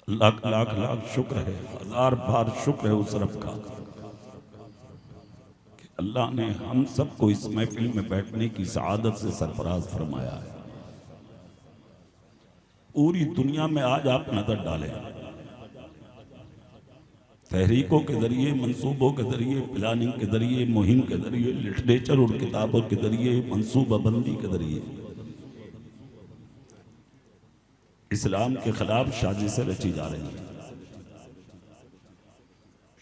लाख लाख लाख शुक्र है, हजार बार शुक्र है उस रब का कि अल्लाह ने हम सबको इस महफिल में बैठने की सआदत से सरफराज फरमाया है। पूरी दुनिया में आज आप नजर डालें, तहरीकों के जरिए, मंसूबों के जरिए, प्लानिंग के जरिए, मुहिम के जरिए, लिटरेचर और किताबों के जरिए, मंसूबाबंदी के जरिए इस्लाम के खिलाफ साजिशें रची जा रही हैं।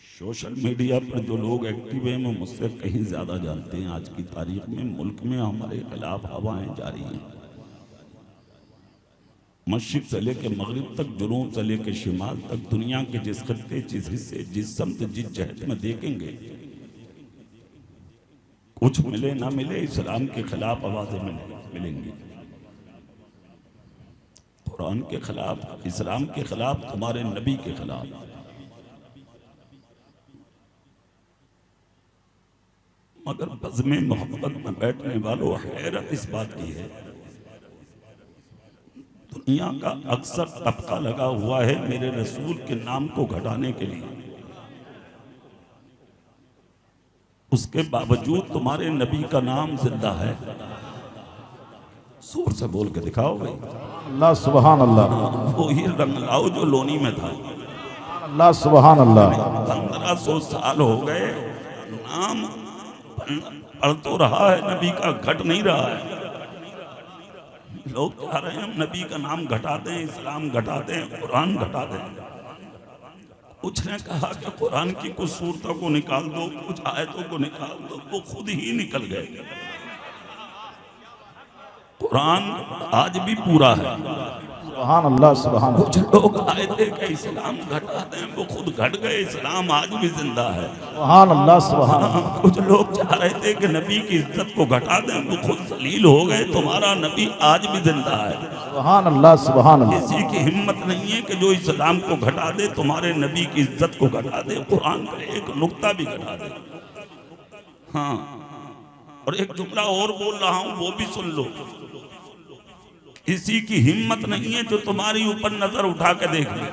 सोशल मीडिया पर जो लोग एक्टिव हैं वो मुझसे कहीं ज्यादा जानते हैं। आज की तारीख में मुल्क में हमारे खिलाफ हवाएं जारी हैं। मशरिक से लेके मगरिब तक, जुनूब से लेके शिमाल तक, दुनिया के जिस खत्ते, जिस हिस्से, जिस समत, जिस जहत में देखेंगे, कुछ मिले ना मिले, इस्लाम के खिलाफ आवाजें मिलेंगी। कुरान के खिलाफ, इस्लाम के खिलाफ, तुम्हारे नबी के खिलाफ। मगर बज़्म मोहब्बत में बैठने वालों, हैरत इस बात की है, दुनिया का अक्सर तबका लगा हुआ है मेरे रसूल के नाम को घटाने के लिए, उसके बावजूद तुम्हारे नबी का नाम जिंदा है। जोर से बोल के दिखाओ भाई। अल्लाह सुबहान अल्लाह। वो ही रंग लाओ जो लोनी में था। अल्लाह सुबहान अल्लाह। 1500 साल हो गए, नाम पढ़ तो रहा है, नबी का घट नहीं रहा है। लोग कह रहे हैं हम नबी का नाम घटा दें, इस्लाम घटा दें, कुरान घटा दें। कुछ ने कहा कि कुरान की कुछ सूरतों को निकाल दो, कुछ आयतों को निकाल दो, वो खुद ही निकल गए। कुरान आज भी पूरा है। सुभान अल्लाह सुभान। कुछ लोग आए थे कि इस्लाम घटा दें, वो खुद घट गए, इस्लाम आज भी जिंदा है। सुभान अल्लाह सुभान। कुछ लोग चाह रहे थे कि नबी की इज्जत को घटा दें, वो खुद जलील हो गए, तुम्हारा नबी आज भी जिंदा है। सुभान अल्लाह सुभान अल्लाह। किसी की हिम्मत नहीं है कि जो इस्लाम को घटा दे, तुम्हारे नबी की इज्जत को घटा दे, कुरान का एक नुक्ता भी घटा दे। हाँ, और एक जुमला और बोल रहा हूं, वो भी सुन लो। किसी की हिम्मत नहीं है जो तुम्हारी ऊपर नजर उठा के देख ले।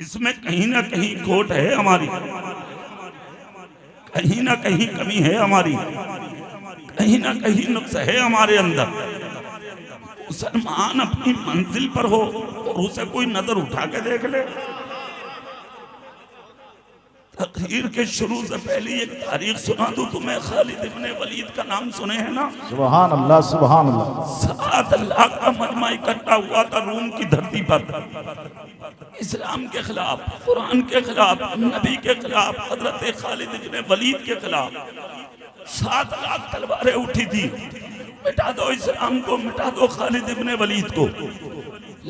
इसमें कहीं ना कहीं खोट है हमारी, कहीं ना कहीं कमी है हमारी, कहीं ना कहीं नुक्स है हमारे अंदर। मुसलमान अपनी मंजिल पर हो और उसे कोई नजर उठा के देख ले। तकरीर के शुरू से पहले एक तारीख सुना दूं तुम्हें। खालिद इब्ने वलीद का नाम सुने हैं ना? सुभान अल्लाह सुभान अल्लाह। 7 लाख का मजमा इकट्ठा हुआ था रूम की धरती पर, इस्लाम के खिलाफ, कुरान के खिलाफ, नबी के खिलाफ, हजरत खालिद इब्ने वलीद के खिलाफ। 7 लाख तलवारें उठी थी, मिटा दो इस्लाम को, मिटा दो खालिद इब्ने वलीद को।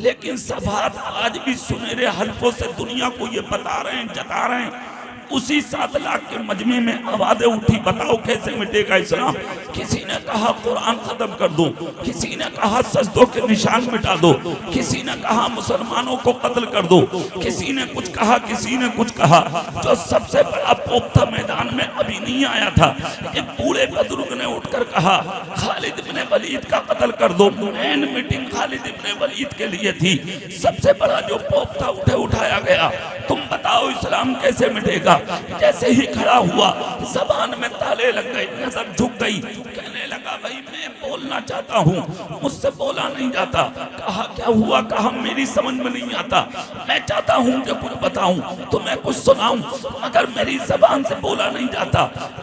लेकिन सफात आज भी सुनहरे हल्फों से दुनिया को ये बता रहे हैं, जता रहे हैं। उसी 7 लाख के मजमे में आवाजें उठी, बताओ कैसे मिटेगा इस्लाम। किसी ने कहा कुरान खत्म कर दो, किसी ने कहा सजदों के निशान मिटा दो, किसी ने कहा मुसलमानों को कत्ल कर दो, किसी ने कुछ कहा, किसी ने कुछ कहा। जो सबसे बड़ा पोपता मैदान में अभी नहीं आया था, एक बूढ़े बुजुर्ग ने उठकर कहा खालिद इब्ने वलीद का कत्ल कर दो। मेन मीटिंग खालिद इब्ने वलीद के लिए थी। सबसे बड़ा जो पोपता उठाया गया, तुम बताओ इस्लाम कैसे मिटेगा। जैसे ही खड़ा हुआ, जबान में ताले लग गए, नजर झुक गई, कहने लगा भाई मैं बोलना चाहता हूँ, मुझसे बोला नहीं जाता। कहा क्या हुआ? कहा मेरी समझ में नहीं आता, मैं चाहता हूँ कि कुछ बताऊं, तो मैं कुछ सुनाऊं, मगर मेरी जबान से बोला नहीं जाता।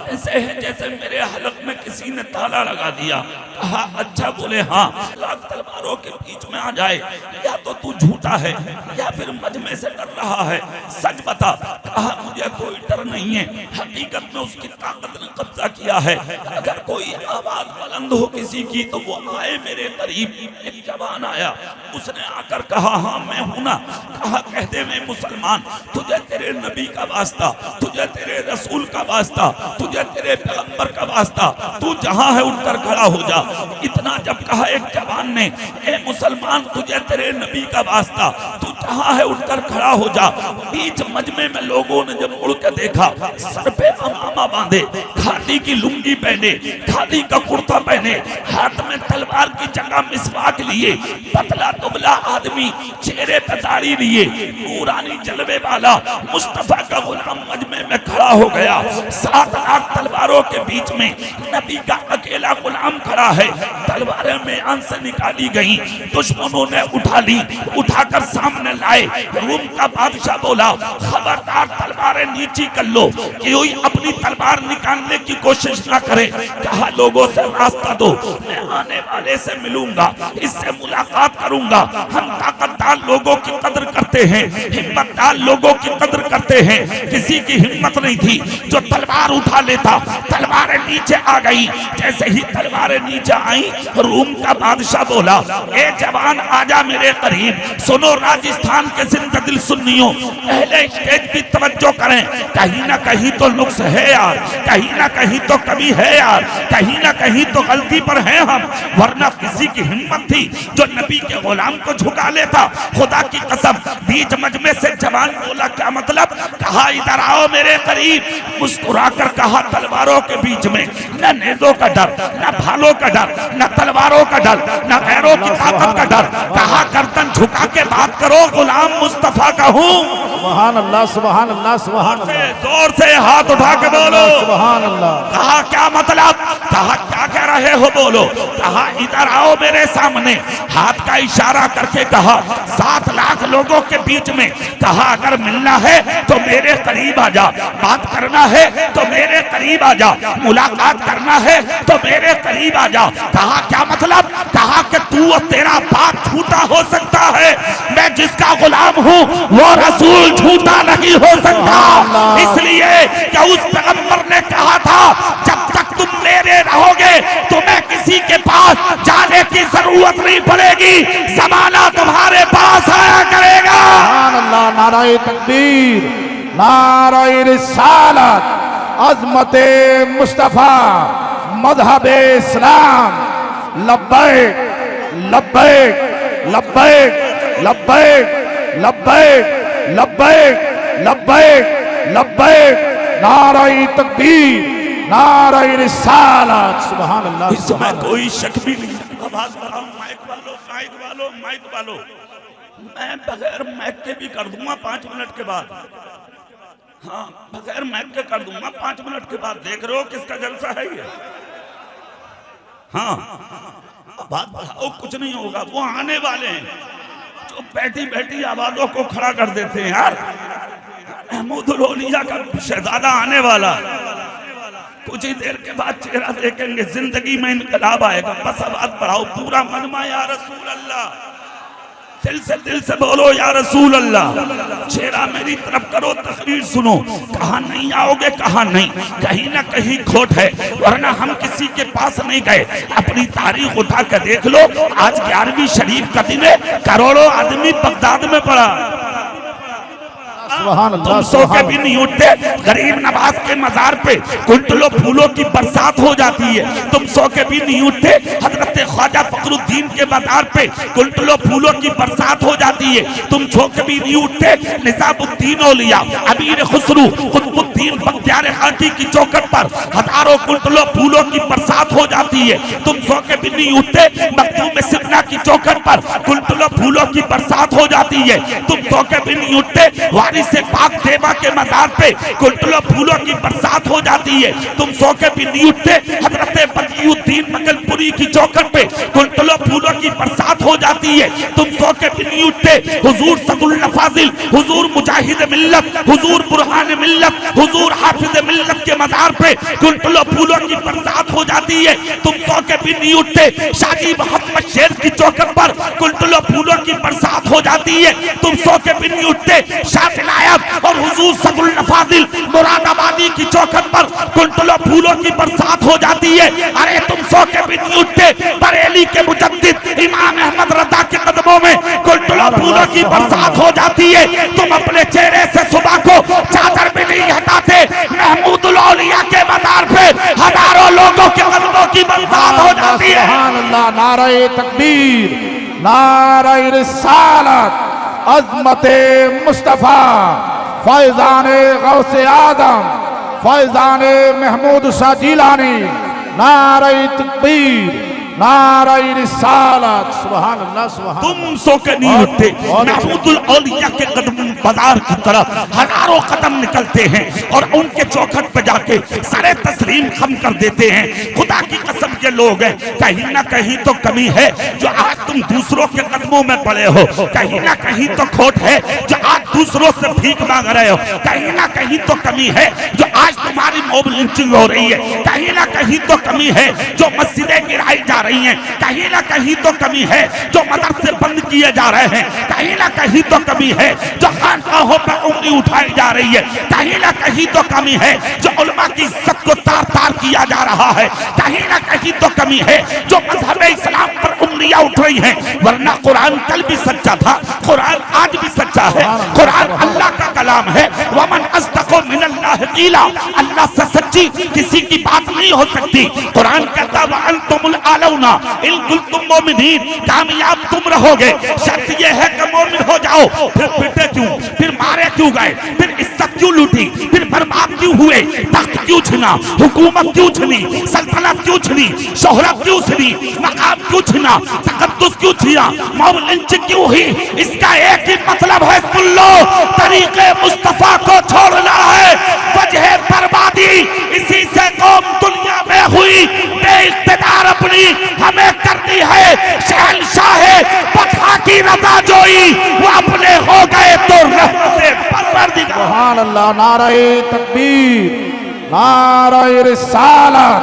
ऐसे है जैसे मेरे हलक में किसी ने ताला लगा दिया। कहा अच्छा, बोले हाँ। लाख तलवारों के बीच में आ जाए, या तो तू झूठा है या फिर मजमे से डर रहा है, सच बता। कहा मुझे कोई डर नहीं है, हकीकत में उसकी ताकत ने कब्जा किया है। अगर कोई आवाज बुलंद हो किसी की तो वो आए मेरे करीब। एक जवान आया, उसने आकर कहा हाँ मैं हूं ना। कहा कहते मैं मुसलमान, तुझे तेरे नबी का वास्ता, तुझे तेरे रसूल का वास्ता, तुझे तेरे पैगंबर का वास्ता, तू जहां है उठकर खड़ा हो जा। इतना जब कहा एक जवान ने, ए मुसलमान तुझे तेरे नबी का वास्ता, तू जहां है उठकर खड़ा हो जा। बीच मजमे में लोगों ने जब मुड़ के देखा, सर पे अमामा बांधे, खादी की लुंगी पहने, खादी का कुर्ता पहने, हाथ में तलवार की जगह मिसवाक लिए, पतला दुबला आदमी, चेहरे पे दाढ़ी लिए, नूरानी जलवे वाला मुस्तफा का गुलाम मजमे में खड़ा हो गया। 7 लाख तलवारों के बीच में नबी का अकेला गुलाम खड़ा है। तलवारें मैदान से निकाली गई, दुश्मनों ने उठा ली, उठाकर सामने लाए। रूम का बादशाह बोला, खबरदार तलवारें नीची कर लो, कोई अपनी तलवार निकालने की कोशिश ना करे। कहा लोगों से रास्ता दो, मैं आने वाले से मिलूंगा, इससे मुलाकात करूंगा। हम ताकतदार लोगों की कदर करते हैं, हिम्मतदार लोगों की कदर करते हैं। किसी की हिम्मत नहीं थी जो तलवार उठा लेता। तलवारें नीचे आ गई। जैसे ही तलवारें नीचे आई, रूम का बादशाह बोला, ए जवान आजा मेरे करीब। सुनो राजस्थान के जिंदा दिल सुन्नियों, पहले स्टेज की तवज्जो करें। कहीं ना कहीं तो नुक्स है यार, कहीं ना कहीं तो कमी है यार, कहीं ना कहीं तो गलती पर हैं हम। वरना किसी की हिम्मत थी जो नबी के गुलाम को झुका लेता? खुदा की कसम, बीच मजमे से जवान बोला, क्या मतलब? कहा इधर आओ मेरे करीब। मुस्कुराकर कहा, तलवारों के बीच में न नेज़ों का डर, न भालों का डर, न तलवारों का डर, न गैरों की ताकत का डर। कहा गर्दन झुका के बात करो, गुलाम मुस्तफा का हूँ। सुभान अल्लाह, सुभान अल्लाह, सुभान अल्लाह। जोर से हाथ उठा के बोलो, सुभान अल्लाह। कहा क्या मतलब? कहा क्या कह रहे हो? बोलो। कहा इधर आओ मेरे सामने। हाथ का इशारा करके कहा, 7 लाख लोगों के बीच में। कहा अगर मिलना है तो मेरे करीब आ जा, बात करना है तो मेरे करीब आ जा, मुलाकात करना है तो मेरे करीब आ जा। कहा क्या मतलब? कहा कि तू और तेरा बाप झूठा हो सकता है, मैं जिसका गुलाम हूँ वो रसूल झूठा नहीं हो सकता। इसलिए कि उस पैगंबर ने कहा था, जब तक तुम मेरे रहोगे तुम्हें किसी के पास जाने की जरूरत नहीं पड़ेगी, ज़माना तुम्हारे पास आया करेगा। सुभान अल्लाह, नाराए तकबीर, नाराए रिसालत, अज़मते मुस्तफा, मज़हबे इस्लाम। लब्बैक लब्बैक लब्बैक लब्बैक लब्बैक लब्बैक लब्बैक लब्बैक, नाराए तकबीर, नाराए रिसालत। सुभान अल्लाह। इसमें कोई शक भी नहीं। आवाज बढ़ाओ, माइक वालों, माइक वालों, माइक वालों। मैं बगैर माइक के भी कर दूंगा 5 मिनट के बाद। हाँ, बगैर माइक के कर दूंगा 5 मिनट के बाद। देख रहे हो किसका जलसा है ये? हाँ, बात बढ़ाओ, कुछ नहीं होगा। वो आने वाले हैं जो बैठी बैठी आवाजों को खड़ा कर देते हैं यार। महमूदुल औलिया का शहजादा आने वाला, कुछ ही देर के बाद चेहरा देखेंगे, जिंदगी में इनकलाब आएगा। बस आवाज बढ़ाओ, पूरा मजमा या रसूल अल्लाह, दिल से बोलो या रसूल अल्लाह। चेहरा मेरी तरफ करो, तकरीर सुनो। कहा नहीं आओगे? कहा नहीं, कहीं ना कहीं खोट है, वरना हम किसी के पास नहीं गए। अपनी तारीख उठा कर देख लो, आज 11वीं शरीफ का दिन है, करोड़ों आदमी बगदाद में पड़ा। तुम सो के भी नहीं उठते। गरीब नवाज के मजार पे कुंटलों फूलों की बरसात हो जाती है, तुम सो के भी नहीं उठते। हजरत ख्वाजा फखरुद्दीन के मजार पे कुंटलों फूलों की बरसात हो जाती है, तुम सो के भी नहीं उठते। निजामुद्दीन औलिया, अमीर खुसरू, कुतुबुद्दीन बख्तियार खाकी की चौखट पर हजारों कुंटलों फूलों की बरसात हो जाती है, तुम सो के भी नहीं उठते। मखदूम सिकना की चौखट पर कुंटलों फूलों की बरसात हो जाती है, तुम सो के भी नहीं उठते। से पाक देवा के मजार पे कुंटलों फूलों की बरसात हो जाती है, तुम सो के भी नहीं उठते। हजरत बदियुद्दीन मगलपुरी की चौखट पे कुंटलों फूलों की बरसात हो जाती है, तुम सो के भी नहीं उठते। हुजूर सदुल नफाजिल, हुजूर मुजाहिद मिल्लत, हुजूर बुरहान मिल्लत, हुजूर हाफिज मिल्लत के मजार पे कुंटलों फूलों की बरसात हो जाती है, तुम सो के भी नहीं उठते। शादी मोहम्मद शेर की चौखट पर कुंटलों फूलों की बरसात हो जाती है, तुम सो के भी नहीं उठते। और हुजूर सदुल नफाजिल मुरादाबादी की चौखट पर कुंटलों फूलों की बरसात हो जाती है, अरे तुम सो के भी नहीं उठते। बरेली के मुजद्दिद इमाम अहमद रज़ा के कदमों में कुंटलों फूलों की बरसात हो जाती है, तुम अपने चेहरे से सुबह को चादर भी नहीं हटाते। महमूदुल औलिया के मजार पे हजारों लोगों के कदमों की बरसात हो जाती है। सुभान अल्लाह, नाराए तकबीर, नाराए रिसालत, अज़मते मुस्तफ़ा, फैज़ाने गौसे आज़म, फैज़ाने महमूद शाह जिलानी, नाराए तकबीर, नाराए रिसालत। सुभान अल्लाह, सुभान। तुम सो के नहीं उठते, महमूदुल औलिया के कदम बाजार की तरफ हजारों कदम निकलते हैं और उनके चौखट पे जाके सरे तस्लीम खम कर देते हैं। खुदा की कसम के लोग हैं, कहीं ना कहीं तो कमी है जो आज तुम दूसरों के कदमों में पड़े हो, कहीं ना कहीं तो खोट है जो आज दूसरों से भीख मांग रहे हो, कहीं ना कहीं तो कमी है जो आज तुम्हारी मॉब लिंचिंग हो रही है, कहीं ना कहीं तो कमी है जो मस्जिदें गिराई जा रही हैं, कहीं ना कहीं तो कमी है जो मदरसे बंद किए जा रहे हैं, कहीं ना कहीं तो कमी है जो खानकाहों पर उंगली उठाई जा रही है, कहीं ना कहीं तो कमी है जो उलमा की इज्जत को तार तार किया जा रहा है, कहीं ना कहीं तो कमी है जो मजहब इस्लाम पर उंगलियां उठ रही हैं। वरना कुरान कल भी सच्चा था, कुरान आज भी सच्चा है, कुरान अल्लाह का कलाम है। वमन अस्दक़ु मिनल्लाहि क़ीला, अल्लाह से सच्ची किसी की बात नहीं हो सकती। कुरान कहता व अंतुमुल आलौना इन कुंतुम मोमिनीन, कामयाब तुम रहोगे शर्त यह है कि मोमिन हो जाओ। फिर पिटे क्यों, फिर मारे क्यों गए, फिर इज्जत क्यों लूटी, फिर बर्बाद क्यों हुए, तख्त क्यों छिना, हुकूमत क्यों छिनी, सल्तनत क्यों छिनी, शोहरत क्यों छिनी, मकाम क्यों छिना, तकद्दुस क्यों छिना, मॉब लिंचिंग क्यों हुई? इसका एक ही मतलब है, सुन लो, तरीके मुस्तफा को छोड़ना है, वजह बर्बादी। इसी से कौम दुनिया में हुई बेइख्तियार अपनी हमें करनी है। शहंशाह पथा की रज़ा जोई वो अपने हो गए तो रहमते परवरदिगार। सुभान अल्लाह, नाराए तकबीर, नाराए रिसालत,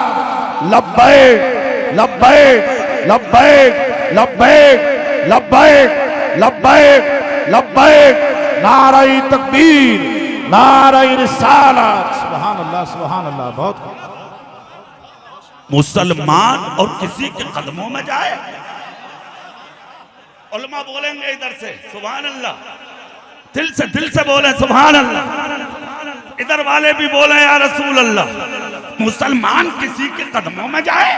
लब्बैक लब्बैक लब्बैक लब्बैक लब्बैक लब्बैक लब्बैक, नाराए तकबीर, नाराए रिसालत। सुभान अल्लाह, सुभान अल्लाह। बहुत मुसलमान और किसी के कदमों में जाए, उलमा बोलेंगे इधर से सुभान अल्लाह, दिल से बोले सुभान अल्लाह, इधर वाले भी बोले या रसूल अल्लाह। मुसलमान किसी के कदमों में जाए,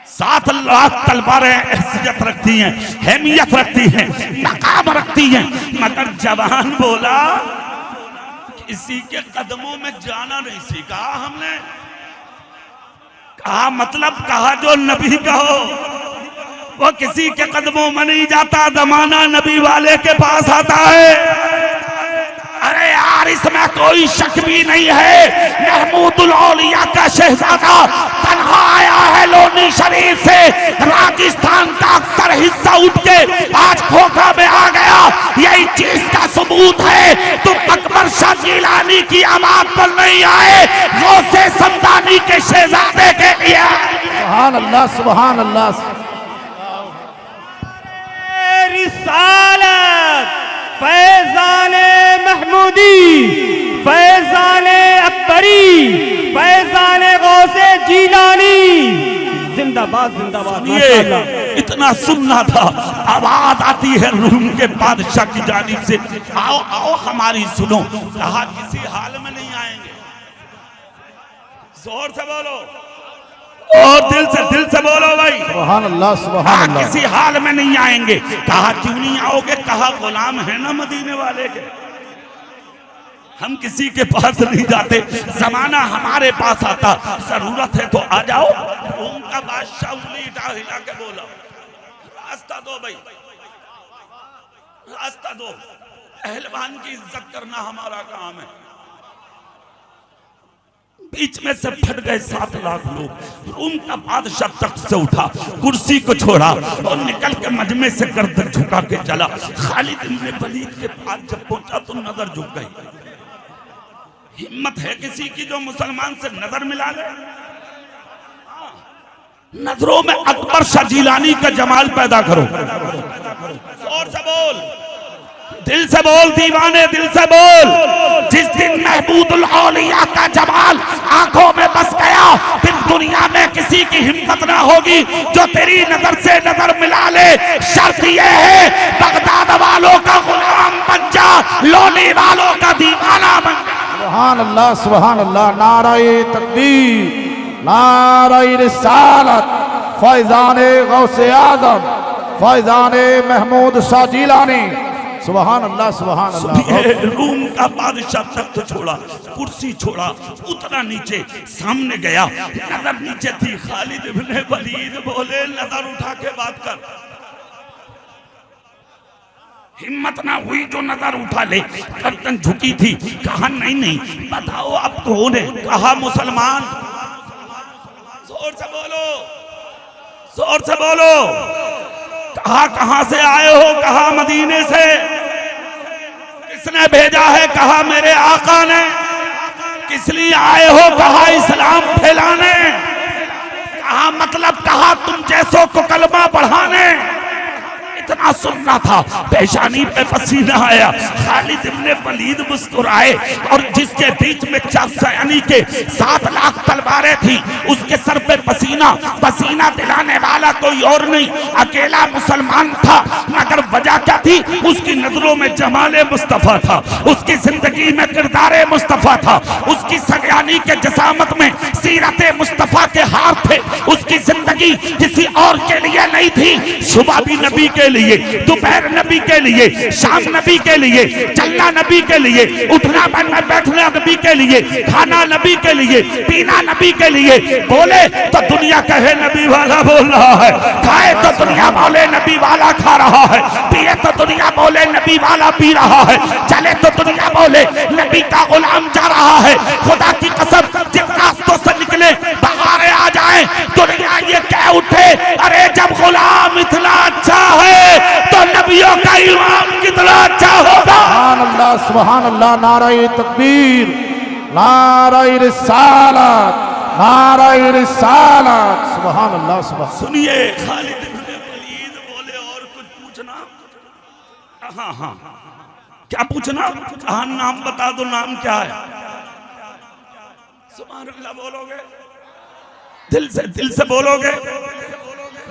7 लाख तलवारें हैसियत रखती हैं, अहमियत रखती हैं, नकाब रखती हैं, मगर जवान बोला किसी के कदमों में जाना नहीं सीखा हमने। कहा मतलब कहा जो नबी का हो वो किसी के कदमों में नहीं जाता, जमाना नबी वाले के पास आता है। अरे यार इसमें कोई शक भी नहीं है, महमूदुल औलिया का शहजादा तन्हा आया है लोनी शरीफ से, राजस्थान का अक्सर हिस्सा उठ के आज खोखा में आ गया। यही चीज का सबूत है, तुम अकबर शाह जिलानी की आवाज पर नहीं आए, गौसे समदानी के शहजादे के लिए। सुभान अल्लाह, सुभान अल्लाह। रिसालत, फैज़ाने महमूदी, फैज़ाने अकबरी, फैज़ाने गौसे जिलानी, जिंदाबाद जिंदाबाद। ये इतना सुनना था, आवाज आती है रूम के बादशाह की जानिब से, आओ आओ हमारी सुनो। कहा किसी हाल में नहीं आएंगे, जोर से बोलो और दिल से बोलो भाई सुभान अल्लाह, सुभान अल्लाह। किसी हाल में नहीं आएंगे। कहा क्यों नहीं आओगे? कहा गुलाम है ना मदीने वाले के, हम किसी के पास नहीं जाते, जमाना हमारे पास आता, जरूरत है तो आ जाओ। उनका बादशाह उंगली हिला के बोला रास्ता दो भाई, रास्ता दो, पहलवान की इज्जत करना हमारा काम है। बीच में से फट गए 7 लाख लोग। रूम का बादशाह तख्त से उठा, कुर्सी को छोड़ा और निकल के मजमे से गर्दन झुका के चला। खालिद इब्न वलीद के पास जब पहुंचा तो नजर झुक गई। हिम्मत है किसी की जो मुसलमान से नजर मिला ले? नजरों में अकबर शाह जिलानी का जमाल पैदा करो। जोर से बोल, दिल से बोल दीवाने, दिल से बोल। जिस दिन महमूदुल औलिया का जमाल आंखों में बस गया, फिर दुनिया में किसी की हिम्मत ना होगी जो तेरी नजर से नजर मिला ले। शर्त यह है बगदाद वालों का गुलाम बन जा, लोनी वालों का दीवाना बन जा। सुभान अल्लाह, सुभान अल्लाह। नाराए तकबीर, नाराए रिसालत, फैज़ाने गौसे आज़म, फैजान महमूद शाह जिलानी। सुभान अल्लाह सुभान अल्लाह। रूम का बादशाह तख्त छोड़ा, कुर्सी छोड़ा, उतना नीचे, सामने गया, नजर नीचे थी। खालिद इब्ने वलीद बोले नजर उठा के बात कर। हिम्मत ना हुई जो नजर उठा ले। गर्दन झुकी थी। कहा नहीं नहीं, बताओ आप कौन है? कहा मुसलमान। जोर से बोलो, जोर से बोलो। कहा कहां से आए हो? कहा मदीने से। किसने भेजा है? कहा मेरे आका ने। किस लिए आए हो? कहा इस्लाम फैलाने। कहा मतलब? कहा तुम जैसों को कलमा बढ़ाने। इतना सुनना था, पेशानी पे पसीना आया। खालिद इब्ने वलीद मुस्कुराए और जिसके बीच में यानी के 7 लाख तलवारें थी, उसके सर पे पसीना पसीना दिलाने वाला कोई और नहीं, अकेला मुसलमान था। मगर वजह क्या थी? उसकी नजरों में जमाले मुस्तफा था, उसकी जिंदगी में किरदारे मुस्तफा था, उसकी सयानी के जसामत में सीरते मुस्तफा के हाथ थे। उसकी जिंदगी किसी और के लिए नहीं थी। सुबह भी नबी के लिए, दोपहर नबी के लिए, शाम नबी के लिए, चलना नबी के लिए, उठना बैठना नबी के लिए, खाना नबी के लिए, पीना नबी के लिए। बोले तो दुनिया कहे नबी वाला बोल रहा है, खाए तो दुनिया बोले नबी वाला खा रहा है, पिए तो दुनिया बोले नबी वाला पी रहा है, चले तो दुनिया बोले नबी का गुलाम जा रहा है। खुदा की कसम, जिस रास्तों से निकले बाहर आ जाए, दुनिया ये कह उठे अरे जब गुलाम इतना अच्छा है तो नबियों का इमाम कितना अच्छा होगा। सुभान अल्लाह सुभान अल्लाह। नाराए तकबीर, नाराए रिसालत, नाराए रिसालत। सुभान अल्लाह सुभान। सुनिए, खालिद इब्ने वलीद बोले और कुछ पूछना? हाँ हाँ, क्या पूछना? हाँ नाम बता दो, नाम क्या है? सुभान अल्लाह बोलोगे? दिल से बोलोगे?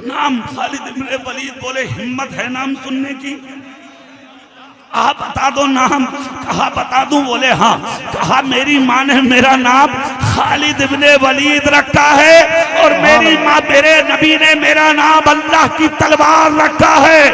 नाम खालिद इब्ने वलीद बोले हिम्मत है नाम सुनने की? आप बता दो नाम। कहा बता दूं? बोले हाँ। कहा मेरी माँ ने मेरा नाम खालिद इब्ने वलीद रखा है और मेरी माँ मेरे नबी ने मेरा नाम अल्लाह की तलवार रखा है,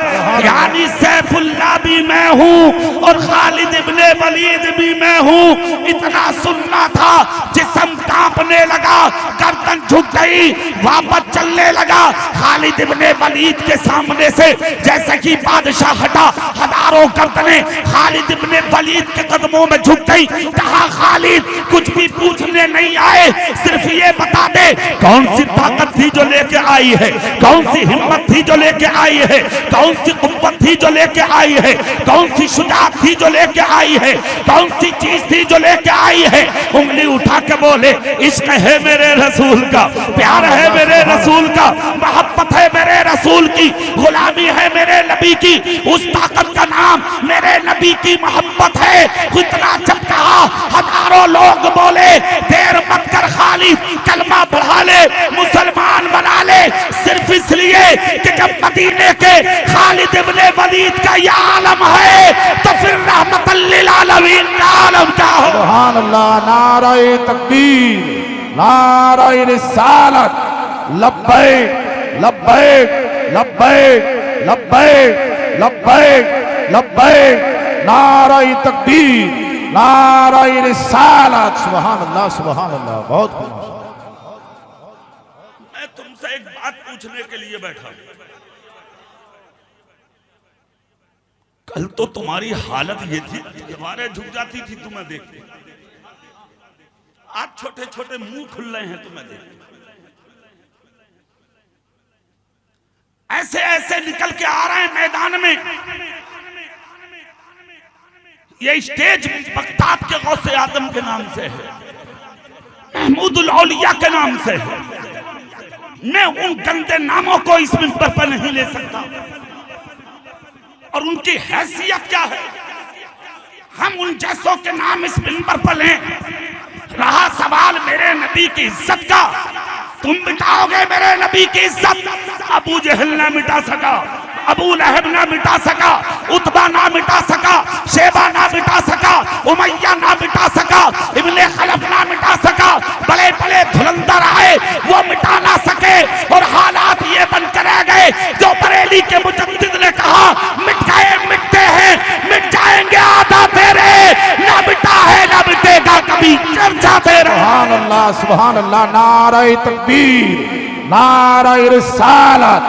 यानी सैफुल्लाह भी मैं हूँ और खालिद इब्ने वलीद भी मैं हूँ। इतना सुनना था, जिस्म कांपने लगा, गर्दन झुक गई, वापस चलने लगा। खालिद इब्ने वलीद के सामने से जैसे कि बादशाह हटा, हजारों गर्दनें खालिद इब्ने वलीद के कदमों में झुक गई। कहा खालिद कुछ भी पूछने नहीं आए, सिर्फ ये बता दे कौन सी ताकत थी जो लेके आई है, कौन सी हिम्मत थी जो लेके आई है, कौन सी कुव्वत थी जो लेके आई है, कौन सी शुजाअत थी जो लेके आई है, कौन सी चीज थी जो लेके आई है। उंगली उठा के बोले इश्क है मेरे रसूल का, प्यार है मेरे रसूल का, मोहब्बत है मेरे रसूल की, गुलामी है मेरे नबी की। उस ताकत का नाम मेरे नबी की मोहब्बत है। इतना जब कहा, हजारों लोग बोले देर मत कर खालिद, कलमा बढ़ा ले, मुसलमान बना ले, सिर्फ इसलिए कि जब मदीने के खालिद इब्ने वलीद का ये आलम है तो फिर रहमतल लिल आलमीन का आलम क्या हो। सुभान अल्लाह। नाराए तकबीर, नाराए रिसालत। लब्बैक लब्बैक लब्बैक लब्बैक लब्बैक लब्बैक। नाराए तकबीर, नाराए रिसालत। सुभान अल्लाह सुभान अल्लाह। बहुत मैं तुमसे एक बात पूछने के लिए बैठा। कल तो तुम्हारी हालत ये थी, दीवारें झुक जाती थी तुम्हें देख के, आज छोटे छोटे मुंह खुल रहे हैं तुम्हें देख के। ऐसे ऐसे निकल के आ रहे हैं मैदान में। ये स्टेज बगदाद के गौसे आदम के नाम से है, महमूदुल औलिया के नाम से है। मैं उन गंदे नामों को इस मिंबर पर नहीं ले सकता, और उनकी हैसियत क्या है हम उन जैसों के नाम इस मिंबर पर लें। रहा सवाल मेरे नबी की इज्जत का, तुम मिटाओगे मेरे नबी की इज्जत? अबू जहल ना मिटा सका, अबू लहब ना मिटा सका, उतबा ना मिटा सका, शेबा ना मिटा सका, उमैया ना मिटा सका, इब्ने खलफ ना मिटा सका। बड़े बड़े धुरंधर आए, वो मिटा ना सके, और हालात ये बनकर रह गए जो बरेली पगड़ी के मुजद्दिद ने कहा मिट गए मिटते हैं मिट जाएंगे आधा तेरे, ना मिटा है ना मिटेगा कभी चर्चा तेरा। सुभान अल्लाह, नारे तकबीर, नारे रिसालत,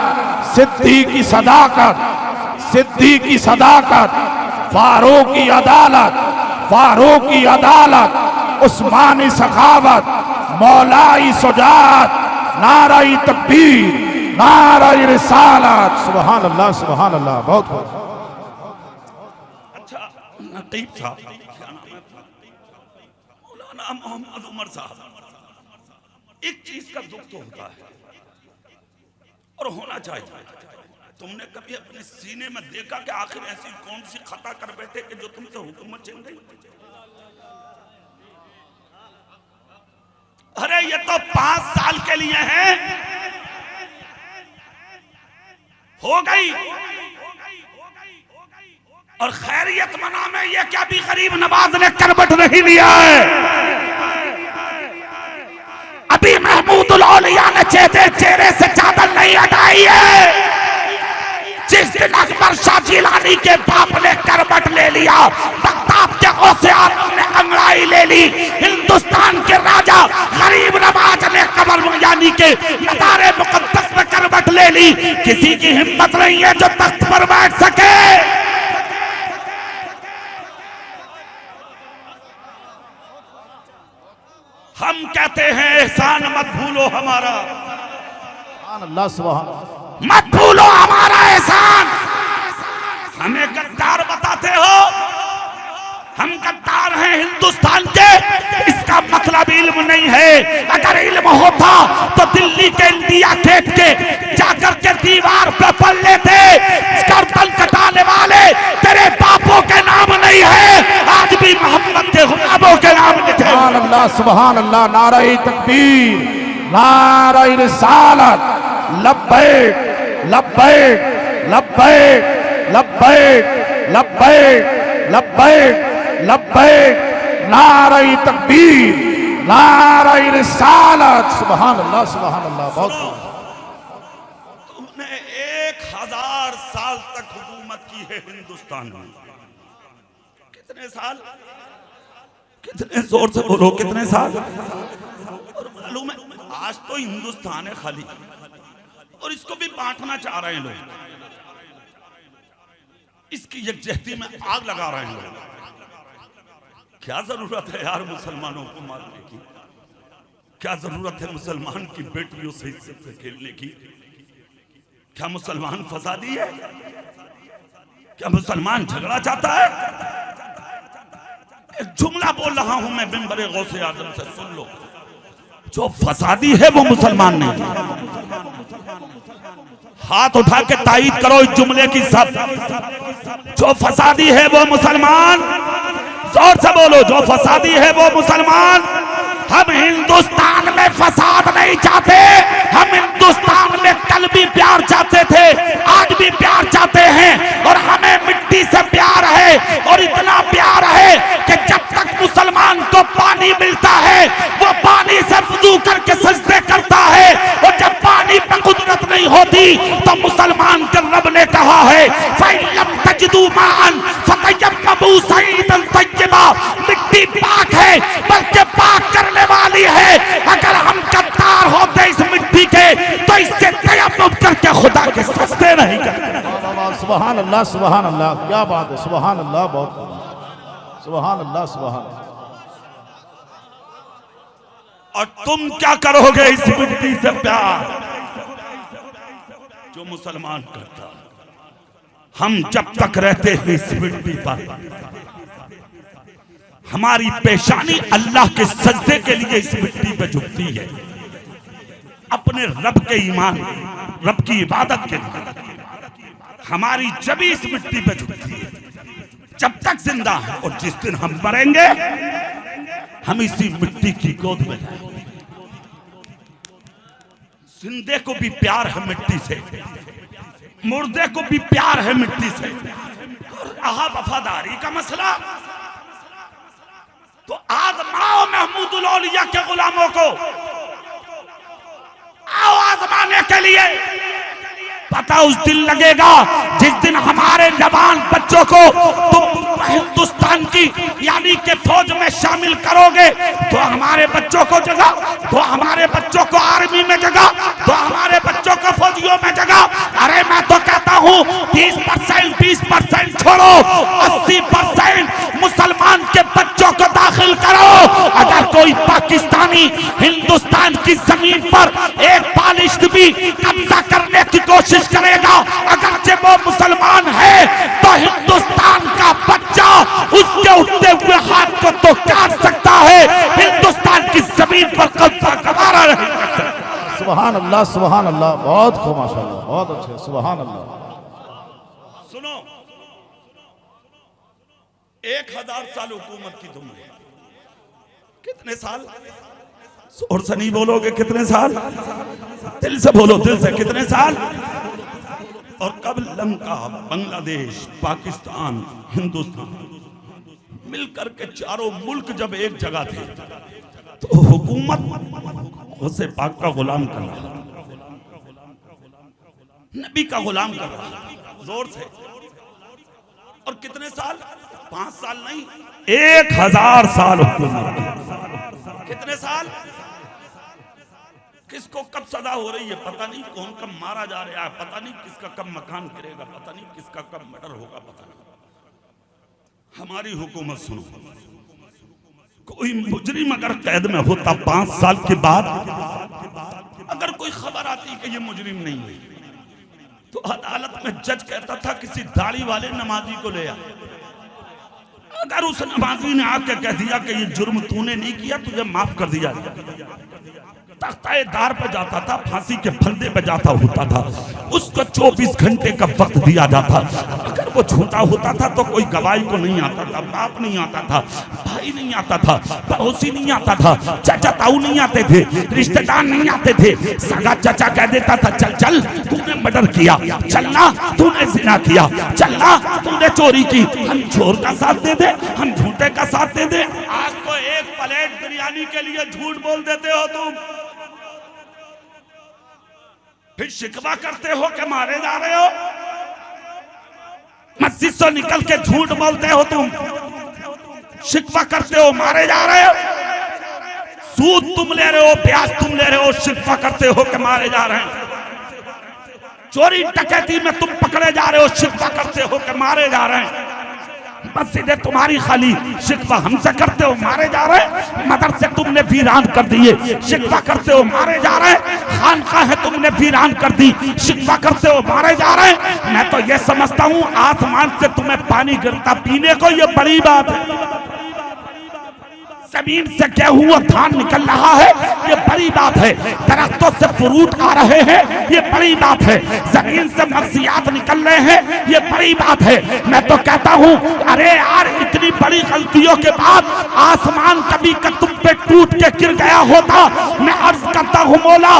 सिद्दीक की सदाकत, सिद्दीक की सदाकत, फारूक की अदालत, फारूक की अदालत, उस्मानी सखावत, मौलाई सुजात, नारे तकबीर, नारे रिसालत। सुभान अल्लाह सुभान अल्लाह। बहुत अच्छा नकीब साहब, मौलाना मोहम्मद उमर साहब, एक चीज का दुख तो होता है और होना चाहिए। तुमने कभी अपने सीने में देखा कि आखिर ऐसी कौन सी खता कर बैठे कि जो तुमसे हुकूमत छिन गई? अरे ये तो 5 साल के लिए है, हो गई और खैरियत मना में ये क्या भी गरीब नवाज ने करवट नहीं लिया है। अभी महमूदुल औलिया ने चेहरे से चादर नहीं हटाई है। जिस दिन अकबर शाह जिलानी के बाप ने करवट ले लिया, बगदाद के गौसे आजम ने अंगड़ाई ले ली, हिंदुस्तान के राजा गरीब नवाज ने कब्र यानी के मज़ार मुक़द्दस में करवट ले ली। किसी की हिम्मत नहीं है जो तख्त पर बैठ सके। हम कहते हैं एहसान मत भूलो हमारा, अल्लाह सुभान, मत भूलो हमारा एहसान। हमें गद्दार बताते हो, हम गद्दार हैं हिंदुस्तान के, इसका मतलब इल्म नहीं है। अगर इल्म होता तो दिल्ली के इंडिया गेट के जाकर के दीवार पर पढ़ लेते। गर्दन कटाने वाले तेरे बापों के नाम नहीं है, आज भी मोहम्मद के गुलामों के नाम लिखे। अल्लाह सुभान अल्लाह, नारे तकबीर, नारे रिसालत, लब्बैक लब्बैक लब्बैक लब्बैक लब्बैक लब्बैक लब्बैक, नारे तकबीर, नारे रिसालत। सुभान अल्लाह सुभान अल्लाह। बहुत तुमने 1000 साल तक हुकूमत की है हिंदुस्तान में। कितने साल? कितने जोर से बोलो, कितने साल? और मालूम है आज तो हिंदुस्तान है खाली, और इसको भी बांटना चाह रहे हैं लोग। इसकी यकजहती में आग लगा रहे हैं लोग। क्या जरूरत है यार मुसलमानों को मारने की? क्या जरूरत है मुसलमान की बेटियों से इज्जत से खेलने की? क्या मुसलमान फसादी है? क्या मुसलमान झगड़ा चाहता है? एक जुमला बोल रहा हूं मैं मिंबर गौसे आजम से, सुन लो। जो फसादी है वो मुसलमान नहीं। हाथ उठा के तायीद करो इस जुमले की सब। जो फसादी है वो मुसलमान, जोर से बोलो, जो फसादी है वो मुसलमान। हम हिंदुस्तान में फसाद नहीं चाहते, हम हिंदुस्तान में कल भी प्यार चाहते थे, आज भी प्यार चाहते हैं, और हमें मिट्टी से प्यार है। और इतना प्यार है कि जब तक मुसलमान को पानी मिलता है वो पानी से वुजू करके सजदे करता है, और जब पानी पर कुदरत नहीं होती तो मुसलमान के रब ने कहा है फइलम तजिदू माअन फतयम्ममू सईदन तय्यबा, मिट्टी पाक है बल्कि पाक करने वाली है। अगर हम गद्दार होते इस मिट्टी के तो इससे तयम्मुम करके खुदा के सजदे नहीं करते। सुभान अल्लाह सुभान अल्लाह, क्या बात है, सुभान अल्लाह, बहुत सुभान अल्लाह सुभान। और तुम क्या करोगे इस मिट्टी से प्यार जो मुसलमान करता? हम जब तक रहते हैं इस मिट्टी पर, हमारी पेशानी अल्लाह के सजदे के लिए इस मिट्टी पे झुकती है, अपने रब के ईमान, रब की इबादत के लिए हमारी जबी इस मिट्टी पे झुकती है जब तक जिंदा है। और जिस दिन हम मरेंगे हम इसी मिट्टी की गोद में जाएंगे। जिंदे को भी प्यार है मिट्टी से, मुर्दे को भी प्यार है मिट्टी से। और रहा वफादारी का मसला, तो आजमाओ महमूदुल औलिया के गुलामों को, आओ आजमाने के लिए। पता उस दिन लगेगा जिस दिन हमारे जवान बच्चों को तुम हिंदुस्तान की यानी के फौज में शामिल करोगे तो हमारे बच्चों को जगह, तो हमारे बच्चों को आर्मी में जगह, तो हमारे बच्चों को फौजियों में जगह। अरे मैं तो कहता हूँ 20% छोड़ो, 80% मुसलमान के बच्चों को दाखिल करो। अगर कोई पाकिस्तानी हिंदुस्तान की जमीन पर एक बालिश भी कब्जा करने की कोशिश करेगा, अगरचे वो मुसलमान है, तो हिंदुस्तान का बच्चा उसके उठते हुए हाथ को तो काट सकता है, हिंदुस्तान की जमीन पर कब्जा गवारा नहीं कर सकता। सुभान अल्लाह, सुभान अल्लाह, बहुत खूब माशाअल्लाह, बहुत अच्छे, सुभान अल्लाह। सुनो, 1000 साल हुकूमत की तुमने, कितने साल? और से नहीं बोलोगे कितने साल? दिल से बोलो, दिल से, कितने साल? और कब लंका, बांग्लादेश, पाकिस्तान, हिंदुस्तान मिलकर के चारों मुल्क जब एक जगह थे तो हुकूमत उसे पाक का गुलाम कर रहा, नबी का गुलाम कर रहा जोर से। और कितने साल? 5 साल नहीं, 1000 साल हुकूमत। कितने साल? किसको कब सदा हो रही है पता नहीं, कौन कब मारा जा रहा है पता नहीं, किसका कब मकान गिरेगा पता नहीं, किसका कब मर्डर होगा पता नहीं। हमारी हुकूमत सुनो, कोई मुजरिम अगर कैद में होता 5 साल के बाद, अगर कोई खबर आती कि ये मुजरिम नहीं है, तो अदालत में जज कहता था किसी दाढ़ी वाले नमाजी को ले आ। अगर उस नमाजी ने आके कह दिया कि ये जुर्म तूने नहीं किया, तुझे माफ कर दिया, तख्ताए दार पे जाता था, फांसी के फंदे पे जाता होता था, उसको 24 घंटे का वक्त दिया जाता। अगर वो झूठा होता था तो कोई गवाही को नहीं आता था, बाप नहीं आता था, भाई नहीं आता था, पड़ोसी नहीं आता था, चाचा ताऊ नहीं आते थे, रिश्तेदार नहीं आते थे। सगा चाचा कह देता था चल चल तूने मर्डर किया, चलना तूने जिना किया, चलना तूने चोरी की, हम चोर का साथ दे दे, हम झूठे का साथ दे दे। आज तो एक प्लेट बिरयानी के लिए झूठ बोल देते हो तुम, फिर शिकवा करते हो कि मारे जा रहे हो। मस्जिद से निकल के झूठ बोलते हो तुम, शिकवा करते हो मारे जा रहे हो। सूद तुम ले रहे हो, ब्याज तुम ले रहे हो, शिकवा करते हो कि मारे जा रहे हैं। चोरी डकैती में तुम पकड़े जा रहे हो, शिकवा करते हो कि मारे जा रहे हैं। मस्जिदें तुम्हारी खाली, शिकवा हमसे करते हो मारे जा रहे। मदरसे तुमने वीरान कर दिए, शिकवा करते हो मारे जा रहे। खानकाह तुमने वीरान कर दी, शिकवा करते हो मारे जा रहे। मैं तो ये समझता हूँ आसमान से तुम्हें पानी गिरता पीने को ये बड़ी बात है, जमीन से क्या हुआ धान निकल रहा है ये बड़ी बात है, दरख्तों से फ्रूट आ रहे हैं ये बड़ी बात है, जमीन से मगसियात निकल रहे हैं ये बड़ी बात है। मैं तो कहता हूँ अरे यार इतनी बड़ी गलतियों के बाद आसमान कभी का तुम पे टूट के गिर गया होता। मैं अर्ज करता हूँ मौला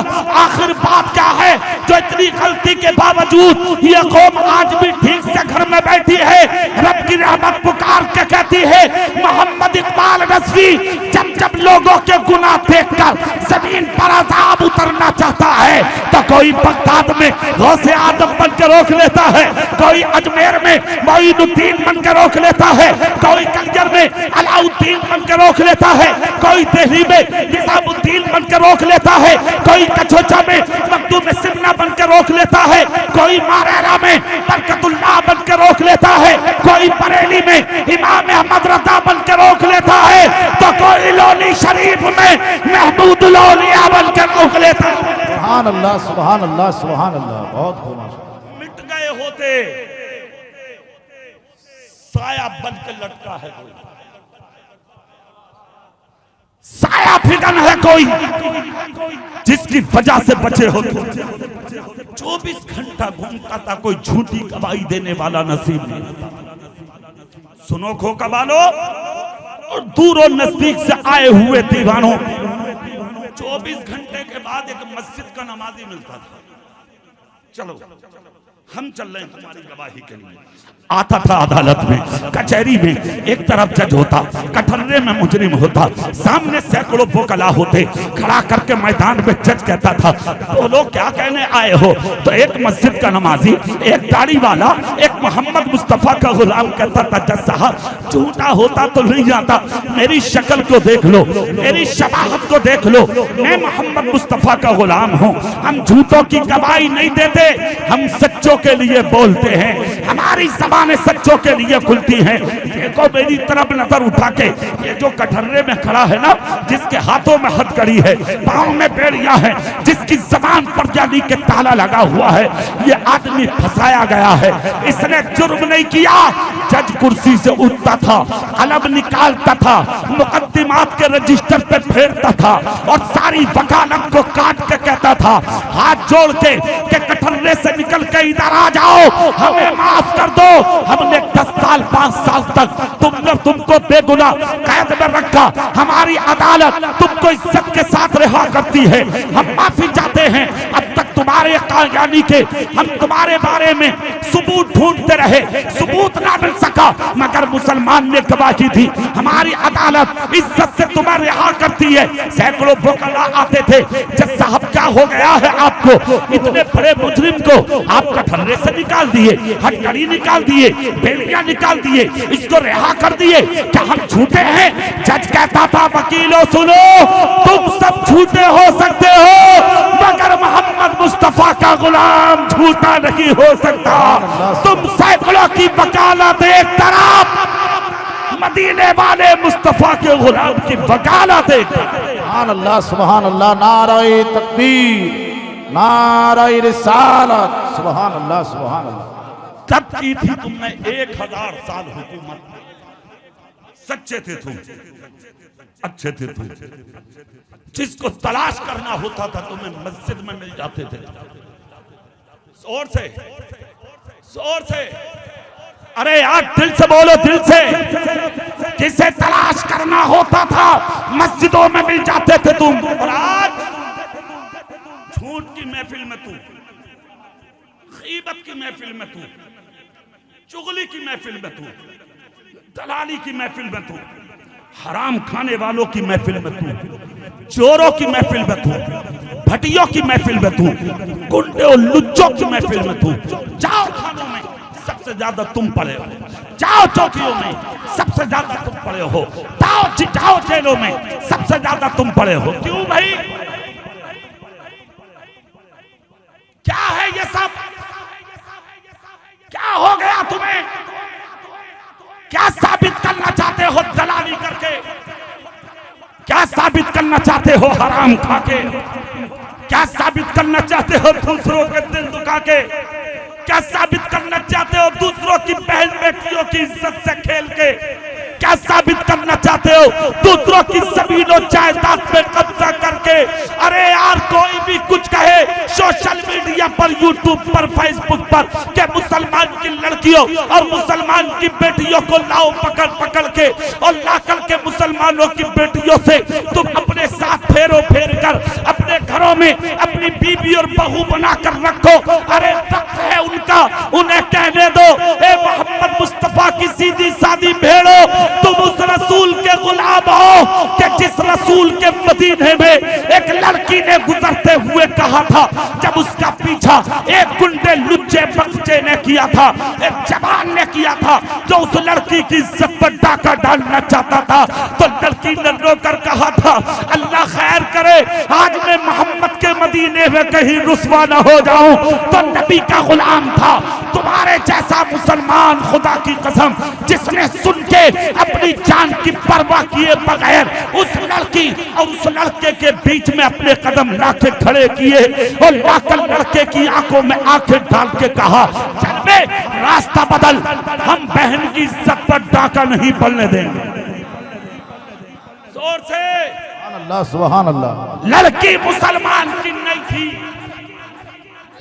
आखिर बात क्या है जो इतनी गलती के बावजूद ये कौम आज भी ठीक से घर में बैठी है, रब की रहमत पुकार के कहती है। मोहम्मद इकबाल रज़वी जब जब लोगों के गुनाह देखकर जमीन पर अज़ाब उतरना चाहता है तो कोई बगदाद में गौसे आदम बन के रोक लेता है, कोई अजमेर में मोइनुद्दीन बन के रोक लेता है, कोई कंजर में अलाउद्दीन बन के रोक लेता है, कोई दिल्ली में निजामुद्दीन बन के रोक लेता है, कोई कछोचा में मखदूम सिन्ना बन के रोक लेता है, कोई मारेरा में बरकतुल्लाह बन के रोक लेता है, कोई बरेली में इमाम अहमद रज़ा बन के रोक लेता है, तो कोई लोनी शरीफ में महमूद लौलिया बन के रोक लेता है। सुभान अल्लाह, सुभान अल्लाह, सुभान अल्लाह, बहुत खूब माशाअल्लाह। मिट गए होते साया बन के लटका है कोई, साया फिगन है कोई जिसकी वजह से बचे होते। 24 घंटा घूमता था कोई झूठी गवाही देने वाला नसीब नहीं। सुनो खोका वालों और दूरों नजदीक से आए हुए दीवानों, 24 घंटे के बाद एक मस्जिद का नमाजी मिलता था। चलो हम चल रहे हैं हमारी गवाही के लिए। आता था अदालत में, कचहरी में, एक तरफ जज होता, कटहरे में मुजरिम होता, सामने सैकड़ों वकला होते, खड़ा करके मैदान में जज कहता था बोलो क्या कहने आए हो। तो एक मस्जिद का नमाजी, एक दाढ़ी वाला, एक मोहम्मद मुस्तफा का गुलाम कहता था जज साहब झूठा होता तो नहीं जाता, मेरी शक्ल को देख लो, मेरी शबाहत को देख लो, मैं मोहम्मद मुस्तफा का गुलाम हूँ। हम झूठों की गवाही नहीं देते, हम सच्चों के लिए बोलते हैं, हमारी ज़बानें सच्चों के लिए खुलती हैं। देखो मेरी तरफ नजर उठा के, ये जो कटहरे में खड़ा है ना, जिसके हाथों में हथकड़ी है, पाँव में बेड़िया है, जिसकी जबान पर जानी के ताला लगा हुआ है, ये आदमी फंसाया गया है। इसने जुर्म नहीं किया। जज कुर्सी से उठता था, अलग निकालता था, मुकद्दमात के रजिस्टर पे फेरता था और सारी वकालत को काट के कहता था हाथ जोड़ के कि कटहरे से निकल के इधर आ जाओ, हमें माफ कर दो। हमने 10 साल 5 साल तक तुमको बेगुनाह कैद में रखा, हमारी अदालत तुमको इज्जत के साथ रिहा करती है, हम माफी चाहते हैं। अब तक तुम्हारे यानी के हम तुम्हारे बारे में सबूत ढूंढते रहे, सबूत ना मिल सका, मगर मुसलमान ने गवाही दी, हमारी अदालत इज्जत से तुम्हें रिहा करती है। सैकड़ों वकला आते थे, जज साहब क्या हो गया है आपको, इतने बड़े मुजरिम को आप कटहरे से निकाल दिए, हथकड़ी निकाल दिए, बेड़ियां निकाल दिए, इसको रिहा कर दिए, क्या हम झूठे हैं? जज कहता था वकीलों सुनो, तुम सब झूठे हो सकते हो, मगर मोहम्मद मुस्तफा का गुलाम झूठा नहीं हो सकता। तुम सैकड़ों की वकालत एक तरफ, मदीने वाले मुस्तफा के गुलाम की वकालत एक तरफ। सुभान अल्लाह, सुभान अल्लाह, नारे तकबीर, नारे रिसालत, सुभान अल्लाह, सुभान अल्लाह। तब की थी तुमने 1000 साल हुकूमत, सच्चे थे तुम, अच्छे थे तुम, जिसको तलाश करना होता था तुम्हें मस्जिद में मिल जाते थे। जोर से, जोर से, अरे यार दिल से बोलो, दिल से। जिसे तलाश करना होता था मस्जिदों में मिल जाते थे तुम। और आज झूठ की महफिल में तू, गीबत की महफिल में तू, चुगली की महफिल में तू, दलाली की महफिल में तू, हराम खाने वालों की महफिल में तू, चोरों की महफिल में तू, भटियों की महफिल में तू, गुंडे और लुच्चों की महफिल में तू। जाओ खानों में सबसे ज्यादा तुम पड़े हो, जाओ चौकियों में सबसे ज्यादा तुम पड़े हो, जाओ जेलों में सबसे ज्यादा तुम पड़े हो। क्यों भाई, क्या है ये सब? क्या हो गया तुम्हें? क्या साबित करना चाहते हो दलाली करके? क्या साबित करना चाहते हो हराम खा के? क्या साबित करना चाहते हो दूसरों के दिल दुखा के? क्या साबित करना चाहते हो दूसरों की बहन बेटियों की इज्जत से खेल के? क्या साबित करना चाहते हो दूसरों की जमीनों जायदाद पे कब्जा करके? अरे यार कोई भी कुछ कहे सोशल मीडिया पर, यूट्यूब पर, फेसबुक पर कि मुसलमान की लड़कियों और मुसलमान की बेटियों को लाओ पकड़ पकड़ के और ला करके मुसलमानों की बेटियों से तुम अपने साथ फेरो फेर कर अपने घरों में अपनी बीबी और बहू बना कर रखो। अरे वक्त है उनका, उन्हें कहने दो ए मोहम्मद मुस्तफा की सीधी सादी भेड़ो, तुम उस रसूल के गुलाम हो कि जिस रसूल के मदीने में एक लड़की ने गुजरते हुए कहा था, जब उसका पीछा एक गुंडे लुच्चे बच्चे ने किया था, एक जवान ने किया था जो उस लड़की की इज्जत पर डाका डालना चाहता था, तो लड़की ने रोकर कहा था अल्लाह खैर करे आज मैं मोहम्मद के मदीने में कहीं रुस्वा न हो जाऊं। तो नबी का गुलाम था। तुम्हारे जैसा मुसलमान खुदा की कसम जिसने सुन के अपनी जान की परवाह किए बगैर उस लड़की और उस लड़के के बीच में अपने कदम लाके खड़े किए और लाकर लड़के की आंखों में आंखें डाल के कहा चल बे रास्ता बदल, हम बहन की इज्जत पर डाका नहीं पड़ने देंगे। जोर से अल्लाह, सुभान अल्लाह। लड़की मुसलमान की नहीं थी,